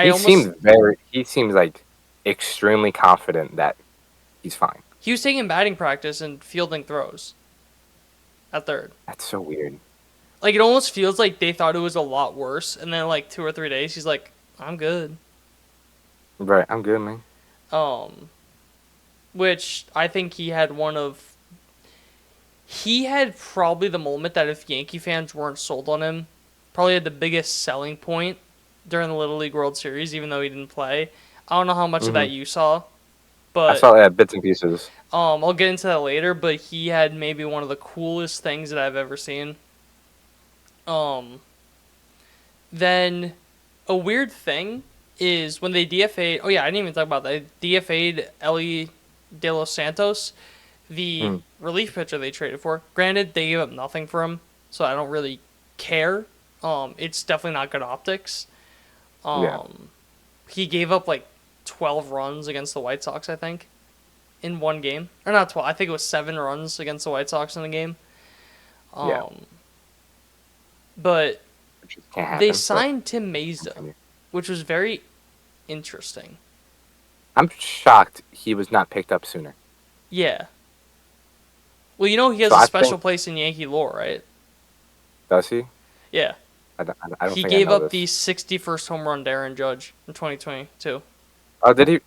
He seems like extremely confident that he's fine. he was taking batting practice and fielding throws at third. That's so weird. Like, it almost feels like they thought it was a lot worse, and then like 2 or 3 days he's like, I'm good. Right, I'm good, man. Which I think he had probably the moment that if Yankee fans weren't sold on him, probably had the biggest selling point during the Little League World Series, even though he didn't play. I don't know how much of that you saw, but I saw bits and pieces. I'll get into that later, but he had maybe one of the coolest things that I've ever seen. Then a weird thing is when they DFA'd, oh yeah, I didn't even talk about that. They DFA'd Ellie De Los Santos, the relief pitcher they traded for. Granted, they gave up nothing for him, so I don't really care. It's definitely not good optics. He gave up like 12 runs against the White Sox, I think, in one game. Or not 12, I think it was 7 runs against the White Sox in the game. But they signed Tim Mayza, which was very interesting. I'm shocked he was not picked up sooner. Yeah. Well, you know he has a special place in Yankee lore, right? Does he? Yeah. I don't He think gave I know up this. the 61st home run to Aaron Judge in 2022. Oh, did he?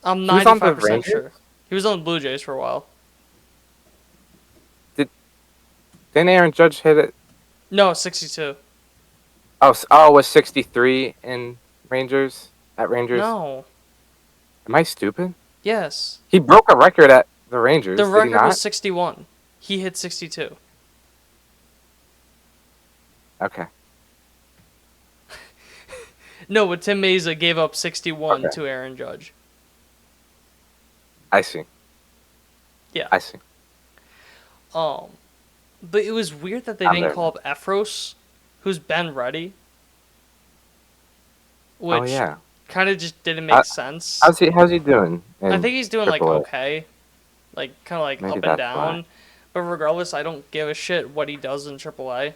I'm He was on the 95% Rangers? sure. He was on the Blue Jays for a while. Didn't Aaron Judge hit it? No, 62. Oh, it was 63 in Rangers? At Rangers? No. Am I stupid? Yes. He broke a record at the Rangers, The did he record not? was 61. He hit 62. Okay. No, but Tim Mayza gave up 61 Okay. to Aaron Judge. I see. Yeah. I see. But it was weird that they I'm didn't there. call up Efros, who's been ready. Which Oh, yeah. kind of just didn't make sense. How's he doing? I think he's doing like AAA? okay. Like kind of like Maybe up and that's down. why. But regardless, I don't give a shit what he does in AAA.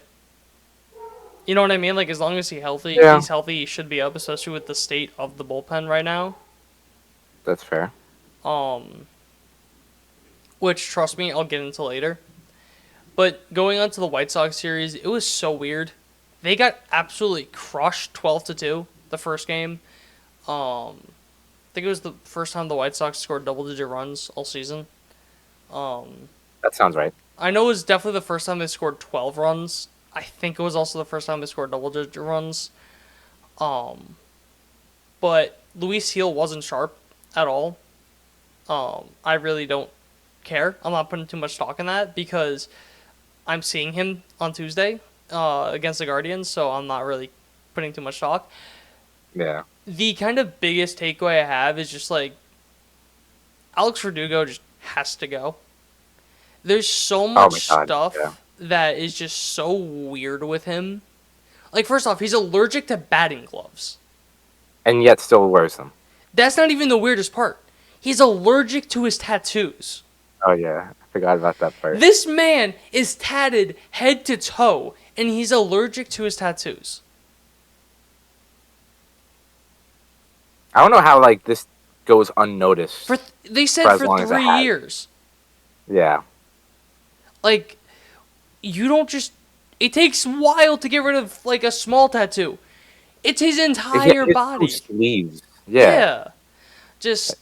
You know what I mean? Like, as long as he's healthy, Yeah. he should be up, especially with the state of the bullpen right now. That's fair. Which, trust me, I'll get into later. But going on to the White Sox series, it was so weird. They got absolutely crushed 12-2 the first game. I think it was the first time the White Sox scored double-digit runs all season. That sounds right. I know it was definitely the first time they scored 12 runs. I think it was also the first time they scored double-digit runs. But Luis Heel wasn't sharp at all. I really don't care. I'm not putting too much stock in that because I'm seeing him on Tuesday against the Guardians, so I'm not really putting too much stock. Yeah. The kind of biggest takeaway I have is just like Alex Verdugo just has to go. There's so much stuff that is just so weird with him. Like, first off, he's allergic to batting gloves. And yet still wears them. That's not even the weirdest part. He's allergic to his tattoos. Oh, yeah. I forgot about that part. This man is tatted head to toe, and he's allergic to his tattoos. I don't know how, like, this goes unnoticed. They said for 3 years. Yeah. Like, you don't just... It takes a while to get rid of, like, a small tattoo. It's his entire body. Sleeves. Yeah. Just...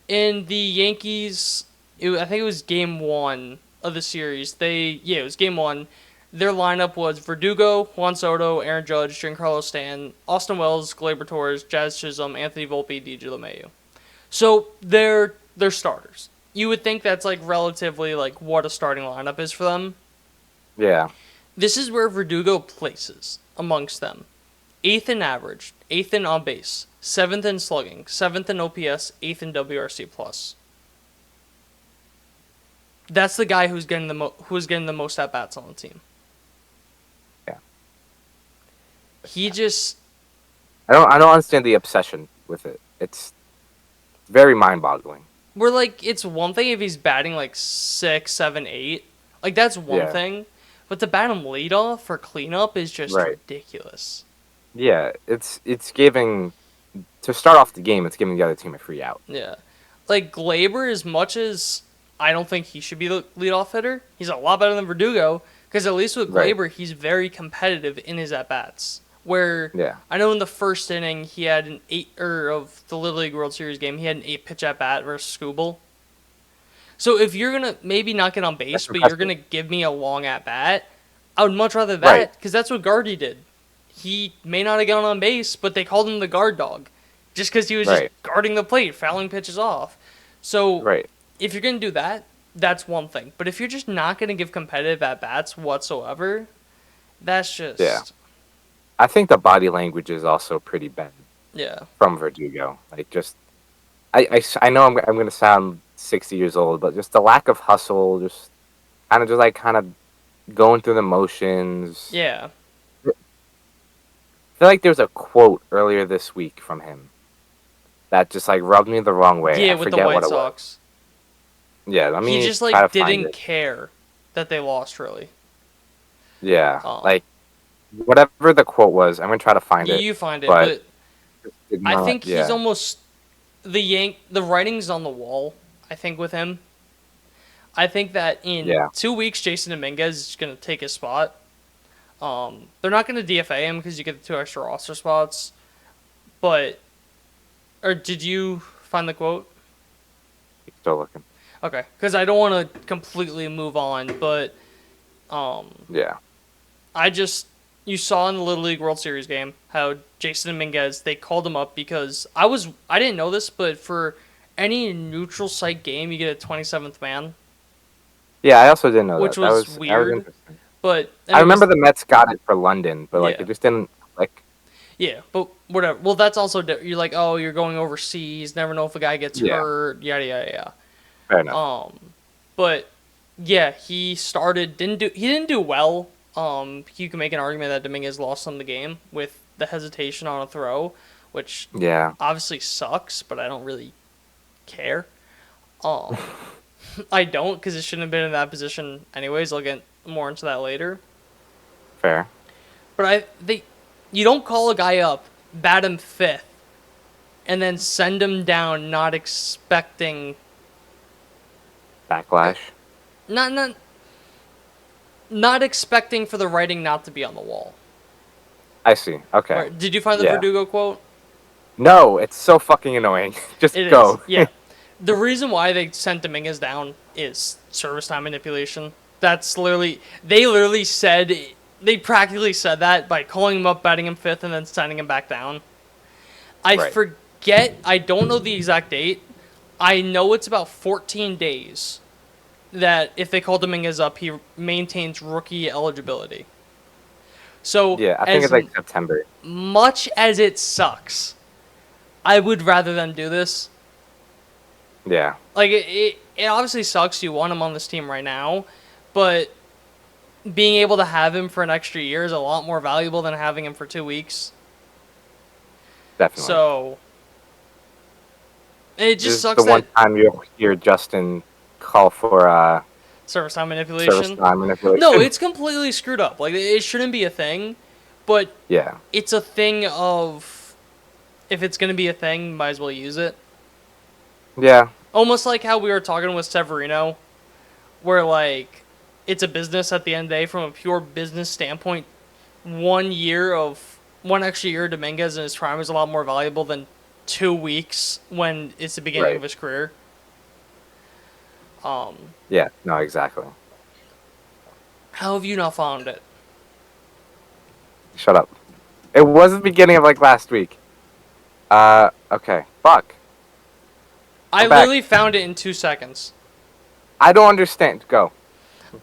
In the Yankees... I think it was game 1 of the series. It was game 1. Their lineup was Verdugo, Juan Soto, Aaron Judge, Giancarlo Stanton, Austin Wells, Gleyber Torres, Jazz Chisholm, Anthony Volpe, DJ LeMahieu. So they're starters. You would think that's like relatively like what a starting lineup is for them. Yeah. This is where Verdugo places amongst them. 8th in average, 8th in on base, 7th in slugging, 7th in OPS, 8th in WRC+. That's the guy who's getting the most at bats on the team. Yeah. He just... I don't understand the obsession with it. It's very mind-boggling. We're like, it's one thing if he's batting like 6, 7, 8. Like, that's one thing. But to bat him leadoff for cleanup is just ridiculous. Yeah, it's giving... To start off the game, it's giving the other team a free out. Yeah. Like, Gleyber, as much as I don't think he should be the leadoff hitter, he's a lot better than Verdugo, because at least with Gleyber, he's very competitive in his at-bats. Where I know in the first inning, he had an 8, of the Little League World Series game, he had an 8-pitch at-bat versus Skubal. So if you're going to maybe not get on base, but you're going to give me a long at-bat, I would much rather that, because that's what Gardy did. He may not have gotten on base, but they called him the guard dog, just because he was just guarding the plate, fouling pitches off. So if you're going to do that, that's one thing. But if you're just not going to give competitive at-bats whatsoever, that's just... Yeah. I think the body language is also pretty bad. Yeah. From Verdugo. Like, just... I know I'm going to sound 60 years old, but just the lack of hustle, just kind of going through the motions. Yeah. I feel like there's a quote earlier this week from him that just, like, rubbed me the wrong way. Yeah, with the White Sox. Yeah, let me He just, like, didn't care that they lost, really. Yeah, like, whatever the quote was, I'm going to try to find it. You find it, but I think he's almost... The writing's on the wall, I think, with him. I think that in 2 weeks, Jason Dominguez is going to take his spot. They're not going to DFA him because you get the 2 extra roster spots. But... Or did you find the quote? Still looking. Okay, because I don't want to completely move on, but... yeah. You saw in the Little League World Series game how Jason Dominguez, they called him up because I didn't know this, but for any neutral site game, you get a 27th man. Yeah, I also didn't know which that. Was weird. But I remember the Mets got it for London, but like it just didn't like. Yeah, but whatever. Well, that's also you're like, oh, you're going overseas. Never know if a guy gets hurt. Yada yada yada. Fair enough. But yeah, he didn't do well. You can make an argument that Dominguez lost some of the game with the hesitation on a throw, which obviously sucks, but I don't really care. I don't, because it shouldn't have been in that position anyways. I'll get more into that later. Fair. But you don't call a guy up, bat him fifth, and then send him down not expecting Backlash. Not expecting for the writing not to be on the wall. I see. Okay. Right. Did you find the Yeah. Verdugo quote? No, it's so fucking annoying. Just It go. is. Yeah. The reason why they sent Dominguez down is service time manipulation. That's they literally said, they practically said that by calling him up, batting him fifth, and then sending him back down. I Right. forget, I don't know the exact date. I know it's about 14 days that if they call Dominguez up, he maintains rookie eligibility. So, Yeah, I think it's like September. much as it sucks, I would rather them do this. Yeah. Like, it obviously sucks you want him on this team right now, but being able to have him for an extra year is a lot more valuable than having him for 2 weeks. Definitely. So, it This just is sucks the one that time you hear Justin call for service time manipulation. service time manipulation. No, it's completely screwed up. Like, it shouldn't be a thing, but yeah. it's a thing of, if it's going to be a thing, might as well use it. Yeah. Almost like how we were talking with Severino, where, like, it's a business at the end of the day. From a pure business standpoint, 1 extra year of Dominguez in his prime is a lot more valuable than 2 weeks when it's the beginning of his career. Yeah, no, exactly. How have you not found it? Shut up. It was the beginning of, like, last week. Okay. Fuck. I back. literally found it in 2 seconds. I don't understand. Go.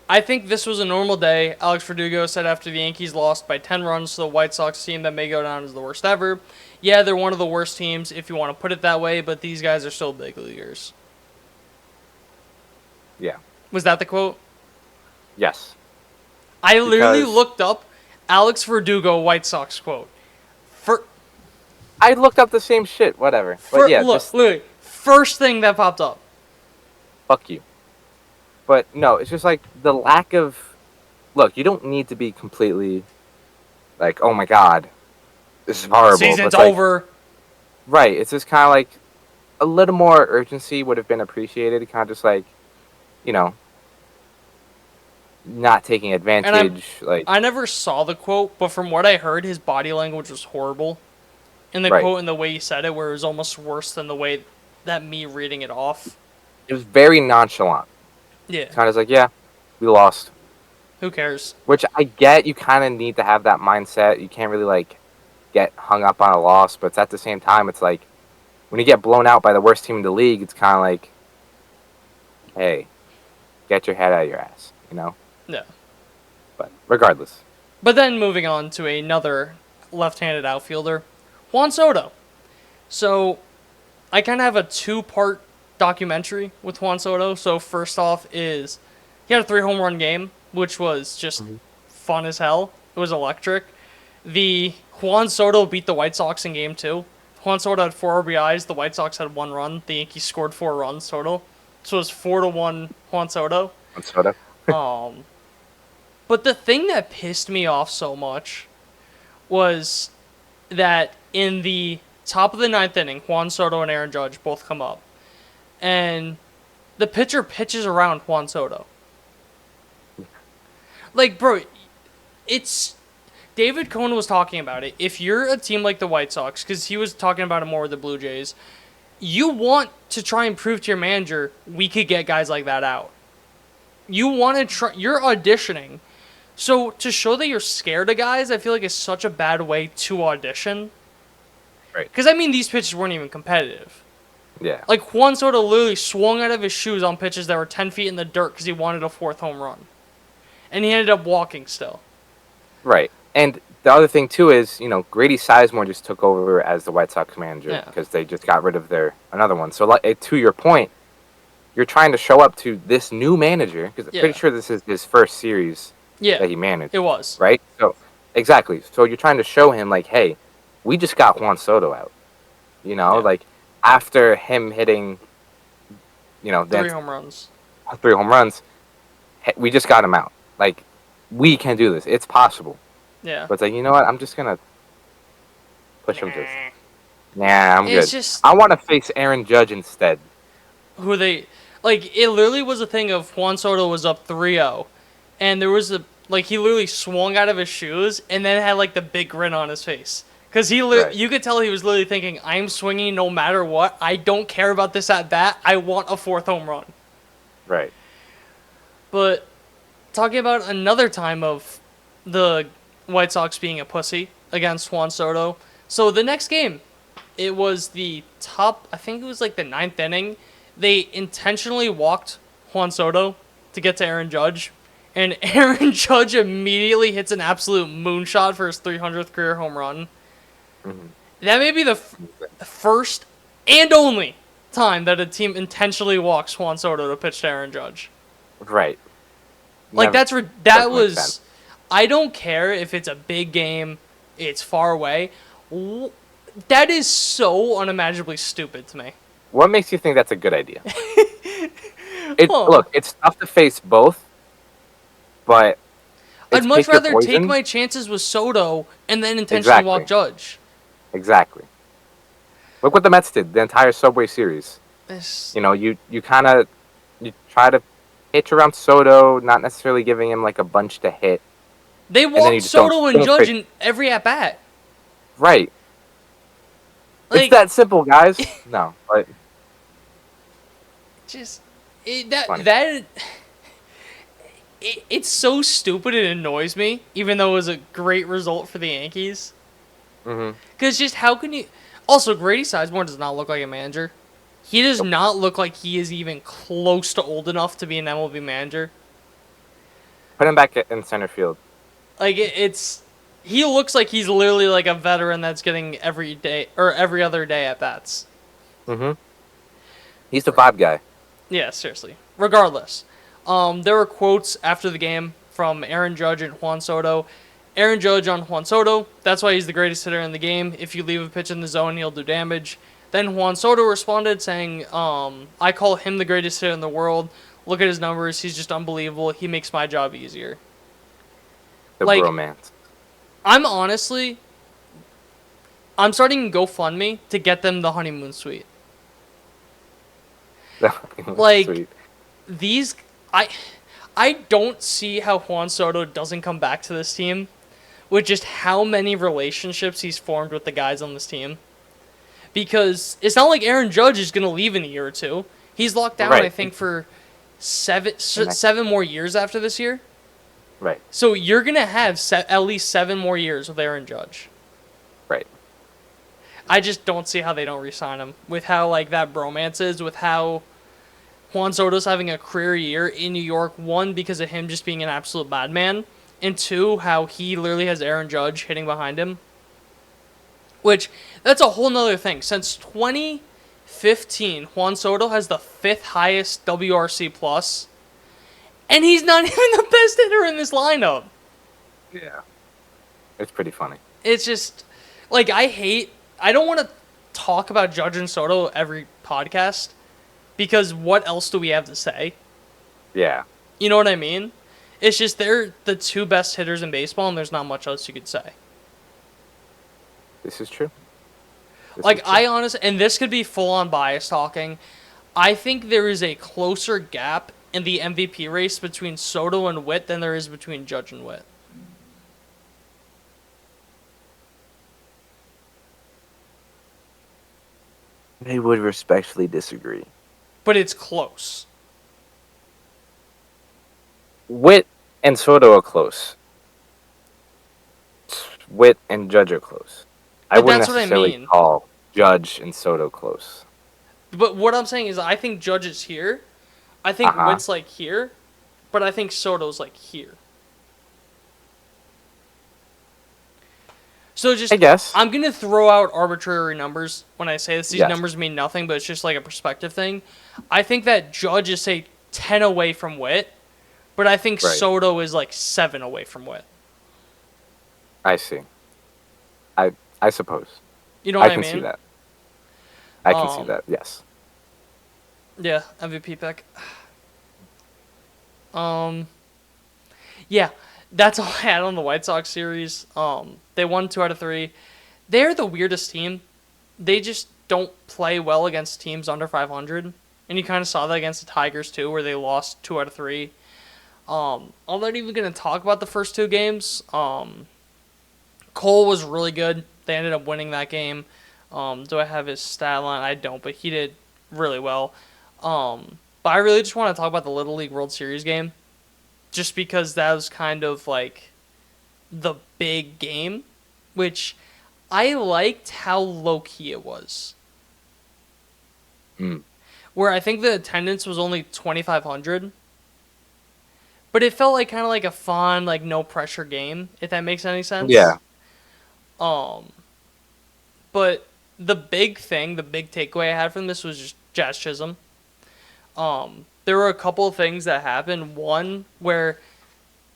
I think this was a normal day. Alex Verdugo said after the Yankees lost by 10 runs to the White Sox team that may go down as the worst ever. Yeah, they're one of the worst teams if you want to put it that way, but these guys are still big leaguers. Yeah. Was that the quote? Yes. I literally Because- looked up Alex Verdugo White Sox quote. I looked up the same shit. Whatever. But yeah, just Literally, first thing that popped up. fuck you. But no, it's just like the lack of. Look, you don't need to be completely like, oh my god, this is horrible. Season's But, like, over. Right. It's just kind of like a little more urgency would have been appreciated. Kind of just like, you know, not taking advantage. Like, I never saw the quote, but from what I heard, his body language was horrible. In the Right. quote and the way he said it, where it was almost worse than the way that me reading it off. it was very nonchalant. Yeah. Kind of like, yeah, we lost. Who cares? Which I get. You kind of need to have that mindset. You can't really like get hung up on a loss, but at the same time, it's like when you get blown out by the worst team in the league, it's kind of like, hey, get your head out of your ass, you know? Yeah. But regardless. But then moving on to another left-handed outfielder, Juan Soto. So, I kind of have a two-part documentary with Juan Soto. So first off is, he had a 3-home run game, which was just fun as hell. It was electric. The Juan Soto beat the White Sox in game 2. Juan Soto had 4 RBIs. The White Sox had 1 run. The Yankees scored 4 runs total. So it was 4-1 Juan Soto. Soda. But the thing that pissed me off so much was that in the top of the 9th inning, Juan Soto and Aaron Judge both come up. And the pitcher pitches around Juan Soto. Like, bro, it's... David Cohn was talking about it. If you're a team like the White Sox, because he was talking about it more with the Blue Jays, you want to try and prove to your manager, we could get guys like that out. You want to try... You're auditioning. So, to show that you're scared of guys, I feel like is such a bad way to audition. Right. Because, I mean, these pitches weren't even competitive. Yeah. Like, Juan Soto literally swung out of his shoes on pitches that were 10 feet in the dirt because he wanted a 4th home run. And he ended up walking still. Right. And the other thing, too, is, you know, Grady Sizemore just took over as the White Sox manager because they just got rid of another one. So, like, to your point, you're trying to show up to this new manager, because I'm pretty sure this is his first series that he managed. It was. Right? So, exactly. So you're trying to show him, like, hey, we just got Juan Soto out. You know, like, after him hitting, you know, 3 home runs. 3 home runs, we just got him out. Like, we can do this. It's possible. Yeah. But it's like, you know what? I'm just gonna push him to. Nah, I'm It's good. just I want to face Aaron Judge instead. who they like. It literally was a thing of Juan Soto was up 3-0, and there was he literally swung out of his shoes and then had like the big grin on his face. Because Right. you could tell he was literally thinking, I'm swinging no matter what. I don't care about this at bat. I want a 4th home run. Right. But talking about another time of the White Sox being a pussy against Juan Soto. So the next game, it was the top, I think it was like the 9th inning. They intentionally walked Juan Soto to get to Aaron Judge. And Aaron Judge immediately hits an absolute moonshot for his 300th career home run. That may be the first and only time that a team intentionally walks Juan Soto to pitch to Aaron Judge. Right. Like, Never- that doesn't make was... sense. I don't care if it's a big game, it's far away. That is so unimaginably stupid to me. What makes you think that's a good idea? Huh. Look, it's tough to face both, but I'd it's much pick your rather take poison. my chances with Soto and then intentionally walk Judge. Exactly. Look what the Mets did the entire Subway Series. It's- You know, you try to pitch around Soto, not necessarily giving him like a bunch to hit. They then you walked just Soto don't and Judge pitch. in every at-bat. Right. Like, It's that simple, guys. No, but just... Funny. It's so stupid it annoys me, even though it was a great result for the Yankees. Because just how can you... Also, Grady Sizemore does not look like a manager. He does not look like he is even close to old enough to be an MLB manager. put him back in center field. Like, it's... He looks like he's literally like a veteran that's getting every day, or every other day at bats. He's the vibe guy. Yeah, seriously. Regardless. There were quotes after the game from Aaron Judge and Juan Soto. Aaron Judge on Juan Soto, that's why he's the greatest hitter in the game. If you leave a pitch in the zone, he'll do damage. Then Juan Soto responded saying, I call him the greatest hitter in the world. Look at his numbers. He's just unbelievable. He makes my job easier. The Like- bromance. I'm starting GoFundMe to get them the honeymoon suite. Like, Sweet. These... I don't see how Juan Soto doesn't come back to this team with just how many relationships he's formed with the guys on this team. Because it's not like Aaron Judge is going to leave in a year or two. He's locked down, Right. I think, for seven more years after this year. Right. So you're going to have at least 7 more years with Aaron Judge. Right. I just don't see how they don't re-sign him. With how, like, that bromance is, with how Juan Soto's having a career year in New York. 1, because of him just being an absolute madman. And 2, how he literally has Aaron Judge hitting behind him. Which, that's a whole nother thing. Since 2015, Juan Soto has the 5th highest WRC+. And he's not even the best hitter in this lineup. Yeah. It's pretty funny. It's just, like, I don't want to talk about Judge and Soto every podcast. Because what else do we have to say? Yeah. You know what I mean? It's just they're the 2 best hitters in baseball, and there's not much else you could say. This is true. Like, I honestly, and this could be full-on bias talking, I think there is a closer gap in the MVP race between Soto and Witt than there is between Judge and Witt. I would respectfully disagree. But it's close. Witt and Soto are close. Witt and Judge are close. I But wouldn't that's what I necessarily mean. call Judge and Soto close. But what I'm saying is I think Judge is here. I think Witt's, like, here. But I think Soto's, like, here. So just, I guess. I'm going to throw out arbitrary numbers when I say this. These Yes. numbers mean nothing, but it's just like a perspective thing. I think that Judge is, say, 10 away from Witt, but I think Right. Soto is, like, 7 away from Witt. I see. I suppose. You know what I can mean? see that. I can see that, yes. Yeah, MVP pick. Yeah, That's all I had on the White Sox series. They won 2 out of 3. They're the weirdest team. They just don't play well against teams under 500. And you kind of saw that against the Tigers, too, where they lost 2 out of 3. I'm not even going to talk about the first 2 games. Cole was really good. They ended up winning that game. Do I have his stat line? I don't, but he did really well. But I really just want to talk about the Little League World Series game. Just because that was kind of like the big game, which I liked how low-key it was. Where I think the attendance was only 2,500. But it felt like kind of like a fun, like no-pressure game, if that makes any sense. Yeah. But the big takeaway I had from this was just Jazz Chisholm. There were a couple of things that happened. One where,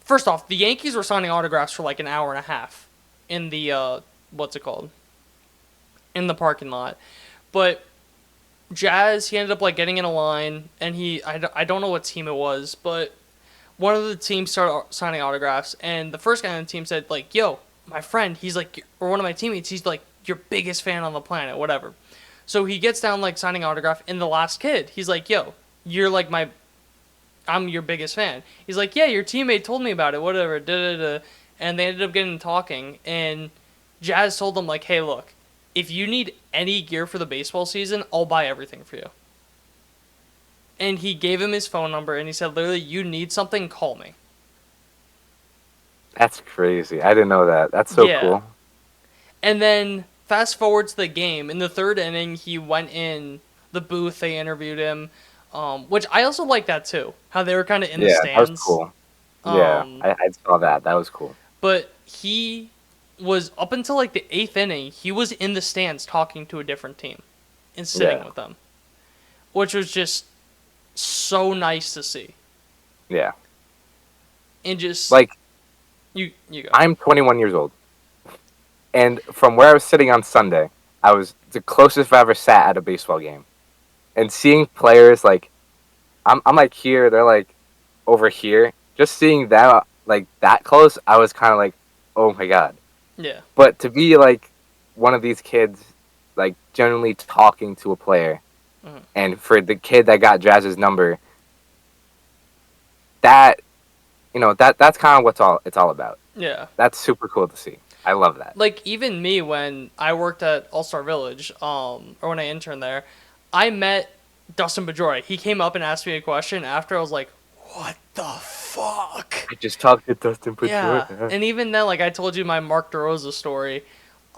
first off, the Yankees were signing autographs for like an hour and a half in the, in the parking lot. But Jazz, he ended up like getting in a line, and I don't know what team it was, but one of the teams started signing autographs, and the first guy on the team said like, yo, my friend, he's like, or one of my teammates, he's like your biggest fan on the planet, whatever. So he gets down like signing autograph, and the last kid, he's like, yo, you're like I'm your biggest fan. He's like, yeah, your teammate told me about it, whatever, da-da-da. And they ended up getting talking, and Jazz told them like, hey, look, if you need any gear for the baseball season, I'll buy everything for you. And he gave him his phone number, and he said, literally, you need something, call me. That's crazy. I didn't know that. That's so cool. And then fast forward to the game. In the 3rd inning, he went in the booth. They interviewed him, which I also like that too. How they were kind of in the stands. Yeah, that was cool. I saw that. That was cool. But he was, up until like the 8th inning, he was in the stands talking to a different team and sitting with them, which was just so nice to see. Yeah. And just like you go. I'm 21 years old, and from where I was sitting on Sunday, I was the closest I've ever sat at a baseball game, and seeing players like I'm like here, they're like over here. Just seeing that like that close, I was kind of like, oh my god. Yeah. But to be like one of these kids, like genuinely talking to a player, and for the kid that got Jazz's number, that, that's kind of what it's all about. Yeah. That's super cool to see. I love that. Like, even me, when I worked at All-Star Village, or when I interned there, I met Dustin Pedroia. He came up and asked me a question after. I was like, what the fuck? I just talked to Dustin Pedroia. Yeah, and even then, like I told you my Mark DeRosa story.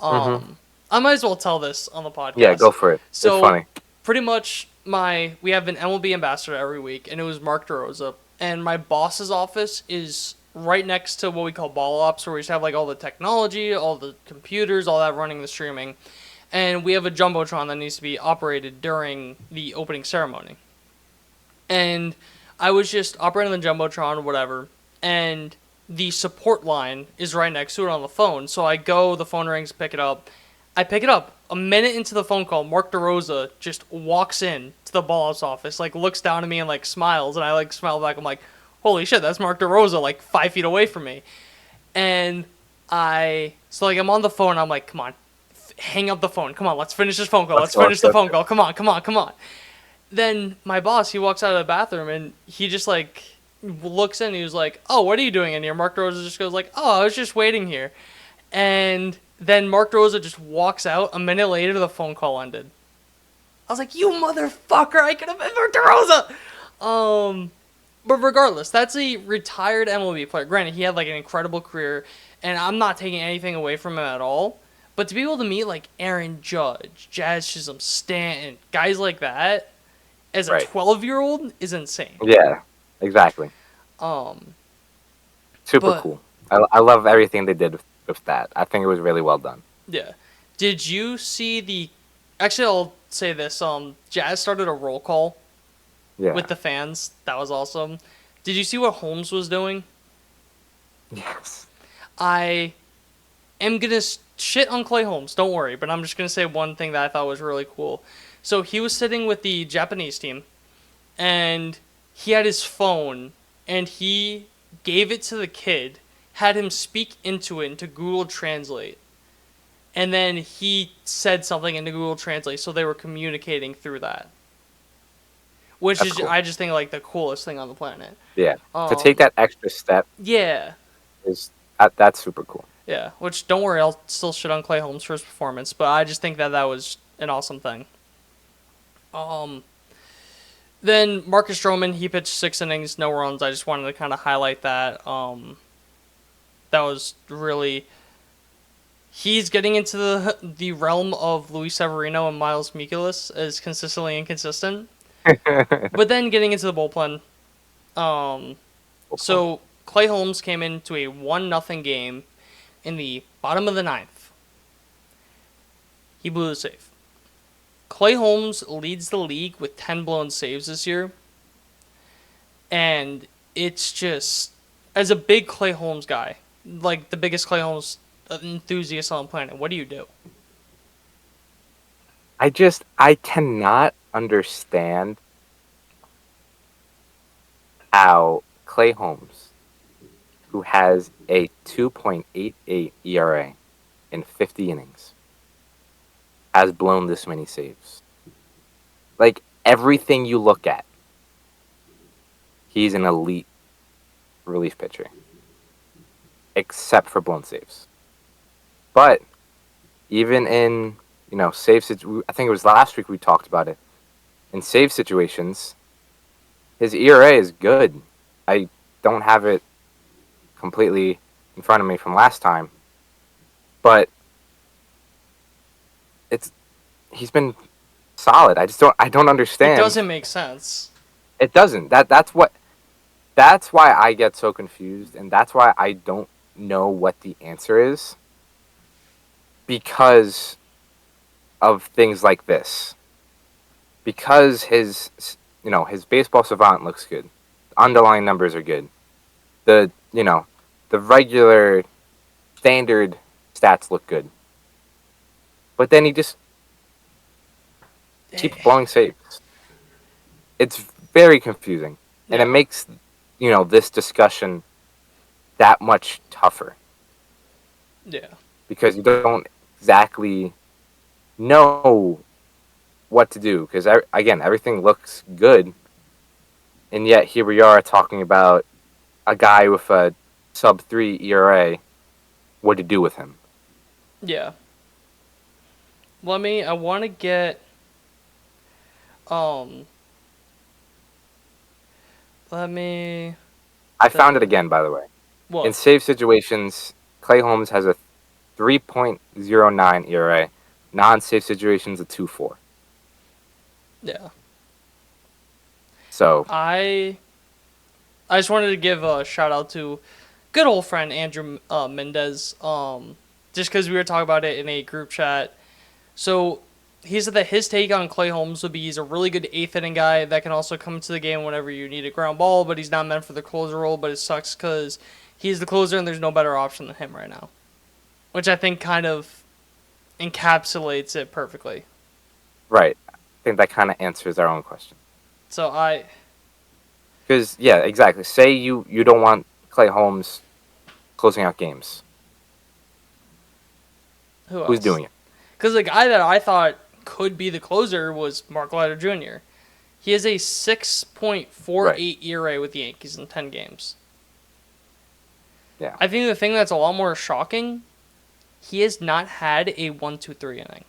I might as well tell this on the podcast. Yeah, go for it. So, it's funny. Pretty much, we have an MLB ambassador every week, and it was Mark DeRosa. And my boss's office is right next to what we call ball ops, where we just have like all the technology, all the computers, all that running the streaming. And we have a Jumbotron that needs to be operated during the opening ceremony. And I was just operating the Jumbotron, whatever, and the support line is right next to it on the phone. So I go, the phone rings, pick it up. I pick it up. A minute into the phone call, Mark DeRosa just walks in to the ball ops office, like looks down at me and like smiles, and I like smile back. I'm like, holy shit, that's Mark DeRosa, like 5 feet away from me. And so like I'm on the phone, I'm like, come on, hang up the phone. Come on, let's finish this phone call. Let's finish the phone call. Come on. Then my boss, he walks out of the bathroom, and he just like looks in, and he was like, oh, what are you doing in here? Mark DeRosa just goes like, oh, I was just waiting here. And then Mark DeRosa just walks out. A minute later, the phone call ended. I was like, you motherfucker, I could have been Mark DeRosa! But regardless, that's a retired MLB player. Granted, he had like an incredible career, and I'm not taking anything away from him at all. But to be able to meet like Aaron Judge, Jazz Chisholm, Stanton, guys like that, as a 12-year-old is insane. Yeah, exactly. Super cool. I love everything they did with that. I think it was really well done. Yeah. Did you see actually, I'll say this. Jazz started a roll call with the fans. That was awesome. Did you see what Holmes was doing? Yes. I am going to shit on Clay Holmes. Don't worry. But I'm just going to say one thing that I thought was really cool. So he was sitting with the Japanese team, and he had his phone, and he gave it to the kid. had him speak into it into Google Translate. And then he said something into Google Translate, so they were communicating through that. Which That's is, cool. I just think, like, the coolest thing on the planet. Yeah. To take that extra step Yeah. is that's super cool. Yeah. Which, don't worry, I'll still shit on Clay Holmes' first performance, but I just think that was an awesome thing. Then Marcus Stroman, he pitched 6 innings, no runs. I just wanted to kind of highlight that. That was really... He's getting into the realm of Luis Severino and Miles Mikolas as consistently inconsistent. But then getting into the bullpen. So Clay Holmes came into a 1-0 game in the bottom of the 9th. He blew the save. Clay Holmes leads the league with 10 blown saves this year. And it's just, as a big Clay Holmes guy, like the biggest Clay Holmes enthusiast on the planet, what do you do? I cannot understand how Clay Holmes, who has a 2.88 ERA in 50 innings, has blown this many saves. Like, everything you look at, he's an elite relief pitcher, except for blown saves. But even in, save I think it was last week we talked about it. In save situations, his ERA is good. I don't have it completely in front of me from last time, but he's been solid. I don't understand. It doesn't make sense. It doesn't. That's why I get so confused, and that's why I don't know what the answer is, because of things like this. Because his baseball savant looks good. The underlying numbers are good. The regular standard stats look good. But then he just keeps blowing saves. It's very confusing. And it makes, this discussion that much tougher. Yeah. Because you don't exactly know what to do. Because, again, everything looks good. And yet here we are talking about a guy with a sub-3 ERA. What to do with him. Yeah. I want to get... I found it again, by the way. What? In save situations, Clay Holmes has a 3.09 ERA. Non-save situations, a 2.4. Yeah. So I just wanted to give a shout out to good old friend Andrew Mendez. Just because we were talking about it in a group chat. So he said that his take on Clay Holmes would be he's a really good 8th inning guy that can also come into the game whenever you need a ground ball, but he's not meant for the closer role. But it sucks because he's the closer and there's no better option than him right now, which I think kind of encapsulates it perfectly. right, I think that kind of answers our own question. So Because, yeah, exactly. Say you don't want Clay Holmes closing out games. Who's doing it? Because the guy that I thought could be the closer was Mark Leiter Jr. He has a 6.48 ERA with the Yankees in 10 games. Yeah. I think the thing that's a lot more shocking, he has not had a 1-2-3 inning.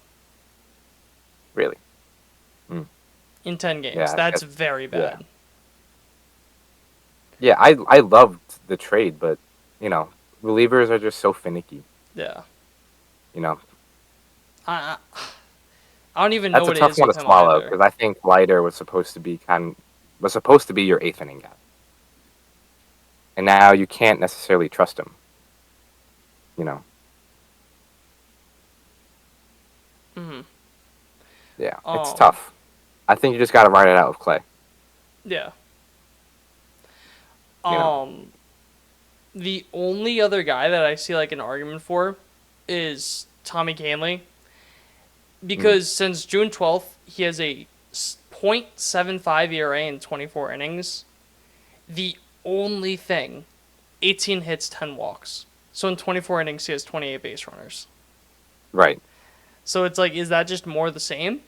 Really? In 10 games. Yeah, That's very bad. Yeah, I loved the trade, but, relievers are just so finicky. Yeah. You know, I don't even know that's what a it tough is one with to him swallow either. because I think Leiter was supposed to be your 8th inning guy, and now you can't necessarily trust him. Mm-hmm. Yeah, it's tough. I think you just got to ride it out with Clay. Yeah. You know. The only other guy that I see like an argument for is Tommy Kahnle. Because since June 12th, he has a .75 ERA in 24 innings. The only thing 18 hits, 10 walks. So in 24 innings, he has 28 base runners. Right. So it's like, is that just more the same?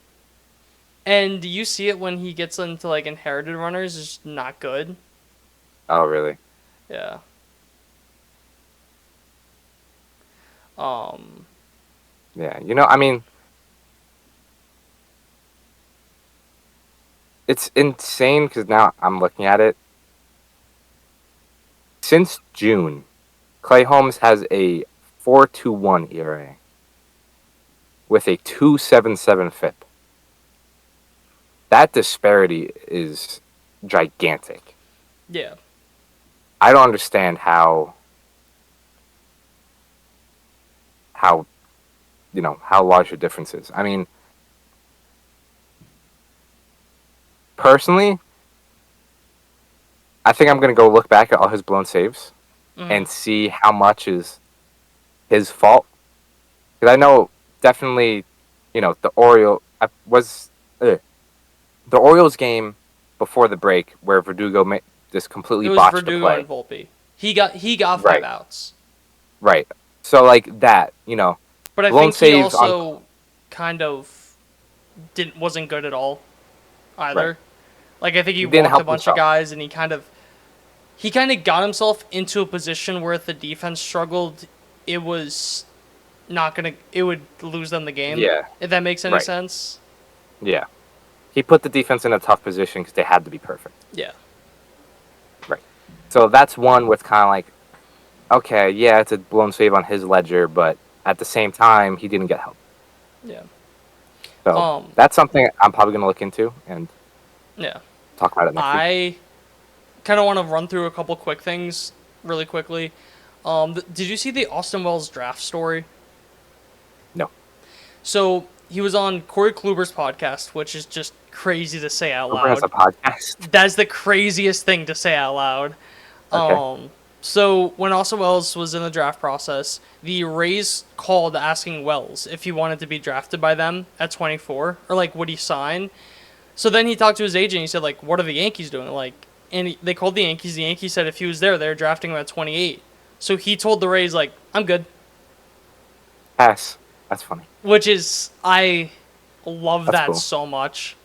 And do you see it when he gets into like inherited runners? It's not good. Oh, really? Yeah. Yeah. I mean, it's insane because now I'm looking at it. Since June, Clay Holmes has a 4.21 ERA with a 2.77 FIP. That disparity is gigantic. Yeah. I don't understand how how large the difference is. I mean, personally, I think I'm going to go look back at all his blown saves and see how much is his fault. Because I know definitely, the the Orioles game before the break where Verdugo just completely It was botched the Verdugo play. and Volpe. He got 5 Right. outs. Right. So like that, But I blown think he saves also kind of wasn't good at all either. Right. Like I think he didn't walked a help bunch himself. of guys and he kind of got himself into a position where if the defense struggled, it was it would lose them the game. Yeah. If that makes any Right. sense. Yeah. He put the defense in a tough position because they had to be perfect. Yeah. Right. So that's one with kind of like, okay, yeah, it's a blown save on his ledger, but at the same time, he didn't get help. Yeah. So that's something I'm probably going to look into and Yeah. talk about it next week. I kind of want to run through a couple quick things really quickly. Did you see the Austin Wells draft story? No. So he was on Corey Kluber's podcast, which is just crazy to say out Kluber has a loud. podcast. That's the craziest thing to say out loud. Okay. So when Austin Wells was in the draft process, the Rays called asking Wells if he wanted to be drafted by them at 24, or like would he sign? So then he talked to his agent. He said like, "What are the Yankees doing?" They called the Yankees. The Yankees said if he was there, they're drafting him at 28. So he told the Rays like, "I'm good." Pass. That's funny. Which is, I love That's that cool. so much.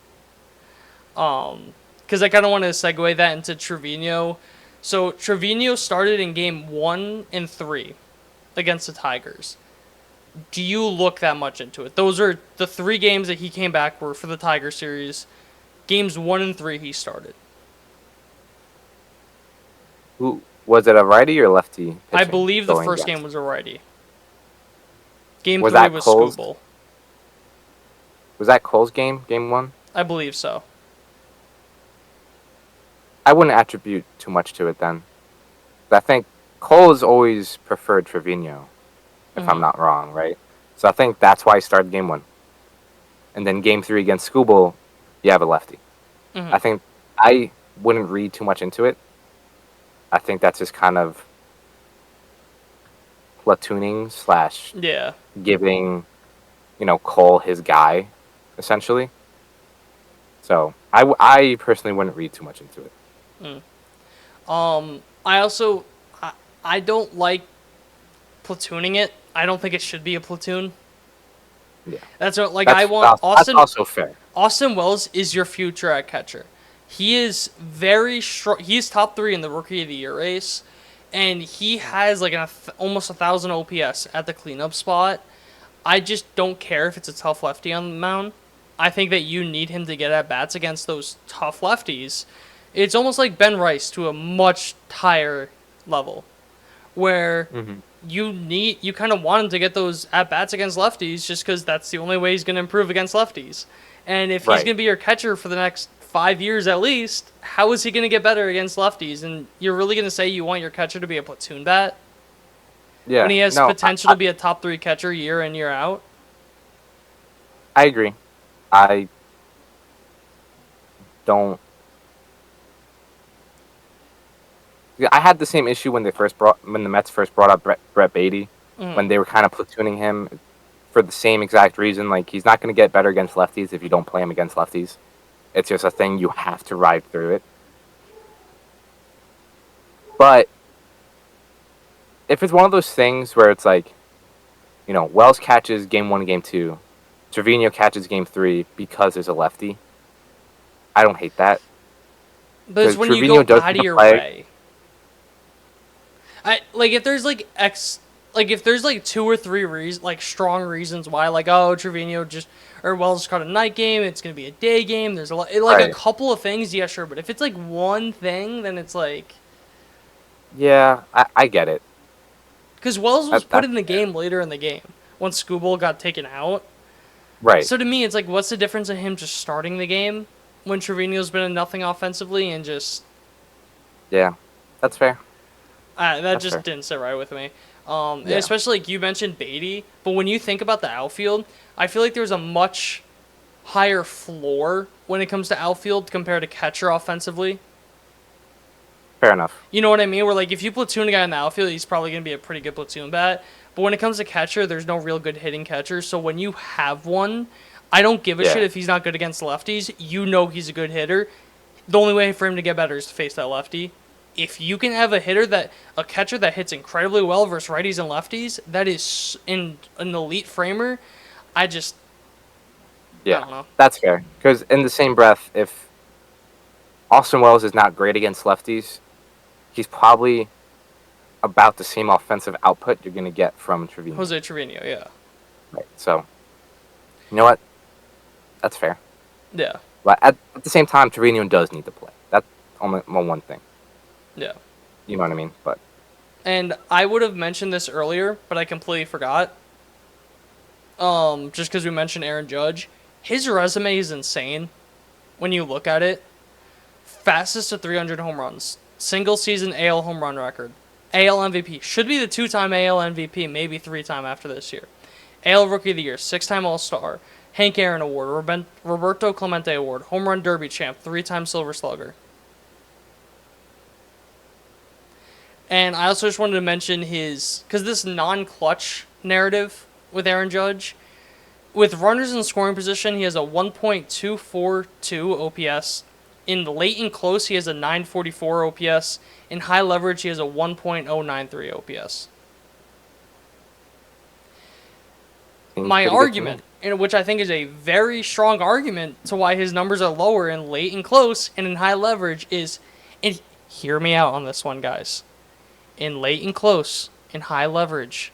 Because I kind of want to segue that into Trevino. So Trevino started in game 1 and 3 against the Tigers. Do you look that much into it? Those are the 3 games that he came back were for the Tiger series. Games 1 and 3 he started. Who was it, a righty or lefty? I believe the going first against? game was a righty. Game Was 3 that was Cole's? Skubal. Was that Cole's game 1? I believe so. I wouldn't attribute too much to it then. I think Cole has always preferred Trevino, if I'm not wrong, right? So I think that's why he started game 1. And then game 3 against Skubal, you have a lefty. I think I wouldn't read too much into it. I think that's just kind of platooning / Yeah. giving, Cole his guy, essentially. So I personally wouldn't read too much into it. I don't like platooning it. I don't think it should be a platoon. Yeah. That's what, like, That's, I want that's also fair. Austin Wells is your future at catcher. He is very strong. He's top 3 in the Rookie of the Year race, and he has like almost 1,000 OPS at the cleanup spot. I just don't care if it's a tough lefty on the mound. I think that you need him to get at bats against those tough lefties. It's almost like Ben Rice to a much higher level, where you kind of want him to get those at bats against lefties, just because that's the only way he's going to improve against lefties. And if he's Right. going to be your catcher for the next 5 years at least, how is he going to get better against lefties? And you're really going to say you want your catcher to be a platoon bat Yeah. when he has no, potential to be a top 3 catcher year in, year out? I agree. I don't. Yeah, I had the same issue when the Mets first brought up Brett Beatty, when they were kind of platooning him for the same exact reason. Like, he's not going to get better against lefties if you don't play him against lefties. It's just a thing, you have to ride through it. But if it's one of those things where it's like, Wells catches game 1, game 2, Trevino catches game 3 because there's a lefty, I don't hate that. But it's when you Trevino go does out of need to your play. way. If there's if there's 2 or 3 strong reasons why, Trevino or Wells caught a night game, it's gonna be a day game. There's a Right. couple of things, yeah, sure. But if it's one thing, then it's Yeah, I get it. because Wells was That- put that- in the game later in the game once Scooble got taken out. Right. So to me, it's what's the difference in him just starting the game when Trevino's been in nothing offensively and just Yeah, that's fair. that That's just fair. didn't sit right with me. Yeah. Especially you mentioned Beatty, but when you think about the outfield, I feel like there's a much higher floor when it comes to outfield compared to catcher offensively. Fair enough. You know what I mean? Where if you platoon a guy in the outfield, he's probably gonna be a pretty good platoon bat. But when it comes to catcher, there's no real good hitting catcher. So when you have one, I don't give a Yeah. shit if he's not good against lefties. You know he's a good hitter. The only way for him to get better is to face that lefty. If you can have a catcher that hits incredibly well versus righties and lefties, that is in an elite framer. I don't know. That's fair. Because in the same breath, if Austin Wells is not great against lefties, he's probably about the same offensive output you're going to get from Trevino. Jose Trevino, yeah. Right. So, you know what? That's fair. Yeah. But at the same time, Trevino does need to play. That's only one thing. Yeah. You know what I mean? But And I would have mentioned this earlier, but I completely forgot. Just because we mentioned Aaron Judge. His resume is insane when you look at it. Fastest to 300 home runs. Single season AL home run record. AL MVP. Should be the 2-time AL MVP, maybe 3-time after this year. AL Rookie of the Year, 6-time All-Star. Hank Aaron Award, Roberto Clemente Award, Home Run Derby champ, 3-time Silver Slugger. And I also just wanted to mention because this non-clutch narrative with Aaron Judge, with runners in scoring position, he has a 1.242 OPS. In late and close, he has a 944 OPS. In high leverage, he has a 1.093 OPS. seems My pretty good to argument, me. which I think is a very strong argument to why his numbers are lower in late and close and in high leverage is, and hear me out on this one, guys. In late and close, in high leverage,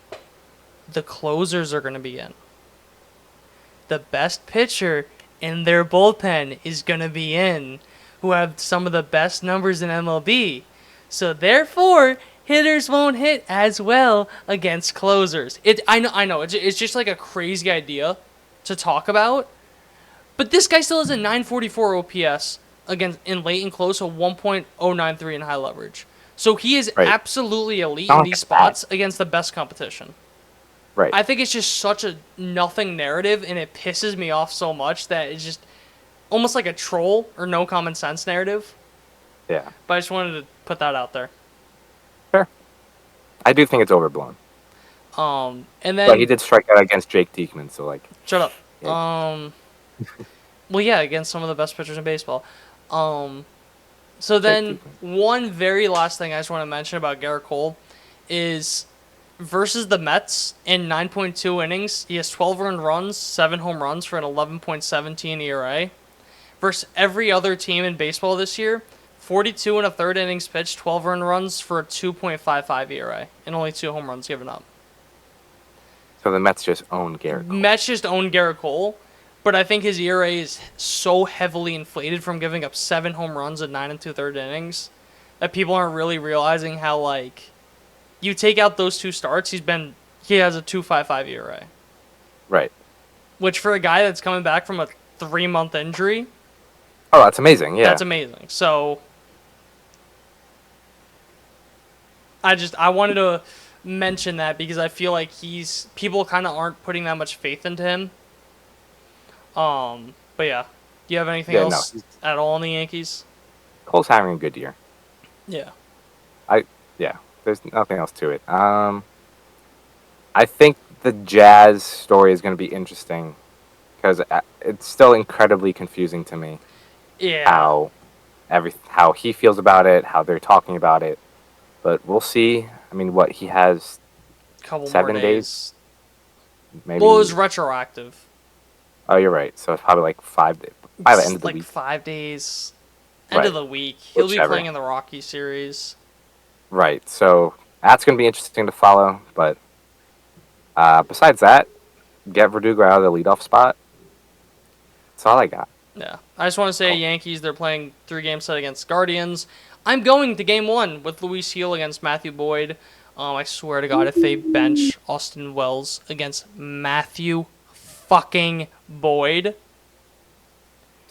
the closers are going to be in. The best pitcher in their bullpen is going to be in, who have some of the best numbers in MLB. So therefore, hitters won't hit as well against closers. I know. It's just a crazy idea to talk about. But this guy still has a 944 OPS in late and close, a 1.093 in high leverage. So he is Right. absolutely elite Not in like these that. spots against the best competition. Right. I think it's just such a nothing narrative, and it pisses me off so much that it's just almost like a troll or no common sense narrative. Yeah. But I just wanted to put that out there. Fair. I do think it's overblown. And But then he did strike out against Jake Diekman, so shut up. Yeah. Well, yeah, against some of the best pitchers in baseball. So then one very last thing I just want to mention about Garrett Cole is versus the Mets in 9.2 innings, he has 12 earned runs, 7 home runs for an 11.17 ERA. Versus every other team in baseball this year, 42 and a third innings pitched, 12 earned runs for a 2.55 ERA, and only 2 home runs given up. So the Mets just own Garrett Cole. Mets just own Garrett Cole, but I think his ERA is so heavily inflated from giving up 7 home runs in 9 2/3 innings that people aren't really realizing how, you take out those 2 starts, he has a 2.55 ERA. Right. Which for a guy that's coming back from a 3-month injury, Oh, that's amazing. Yeah. that's amazing. So I wanted to mention that because I feel like people kind of aren't putting that much faith into him. But yeah, do you have anything Yeah, no, else at all on the Yankees? Cole's having a good year. Yeah. Yeah. There's nothing else to it. I think the Jazz story is going to be interesting because it's still incredibly confusing to me Yeah. how he feels about it, how they're talking about it. But we'll see I mean, what he has Couple 7 more days, maybe. Well, it was retroactive. Oh, you're right. So it's probably like 5 days. By the end of the like week. 5 days. End Right. of the week. He'll be Whichever. playing in the Rocky series. Right. So that's going to be interesting to follow. But besides that, get Verdugo out of the leadoff spot. That's all I got. Yeah. I just want to say, Yankees, they're playing 3-game set against Guardians. I'm going to game 1 with Luis Heel against Matthew Boyd. I swear to God, if they bench Austin Wells against Matthew fucking Boyd,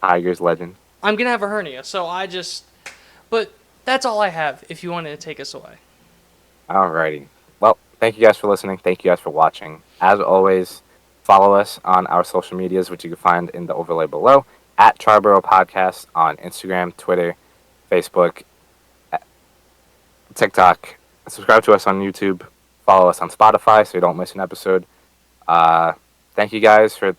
Tigers legend. I'm going to have a hernia. But that's all I have if you wanted to take us away. Alrighty. Well, thank you guys for listening. Thank you guys for watching. As always, follow us on our social medias, which you can find in the overlay below, at Triboro Podcast on Instagram, Twitter, Facebook, TikTok. Subscribe to us on YouTube. Follow us on Spotify so you don't miss an episode. Thank you guys for,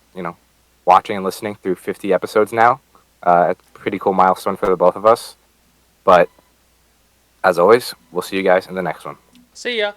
watching and listening through 50 episodes now. It's a pretty cool milestone for the both of us. But as always, we'll see you guys in the next one. See ya.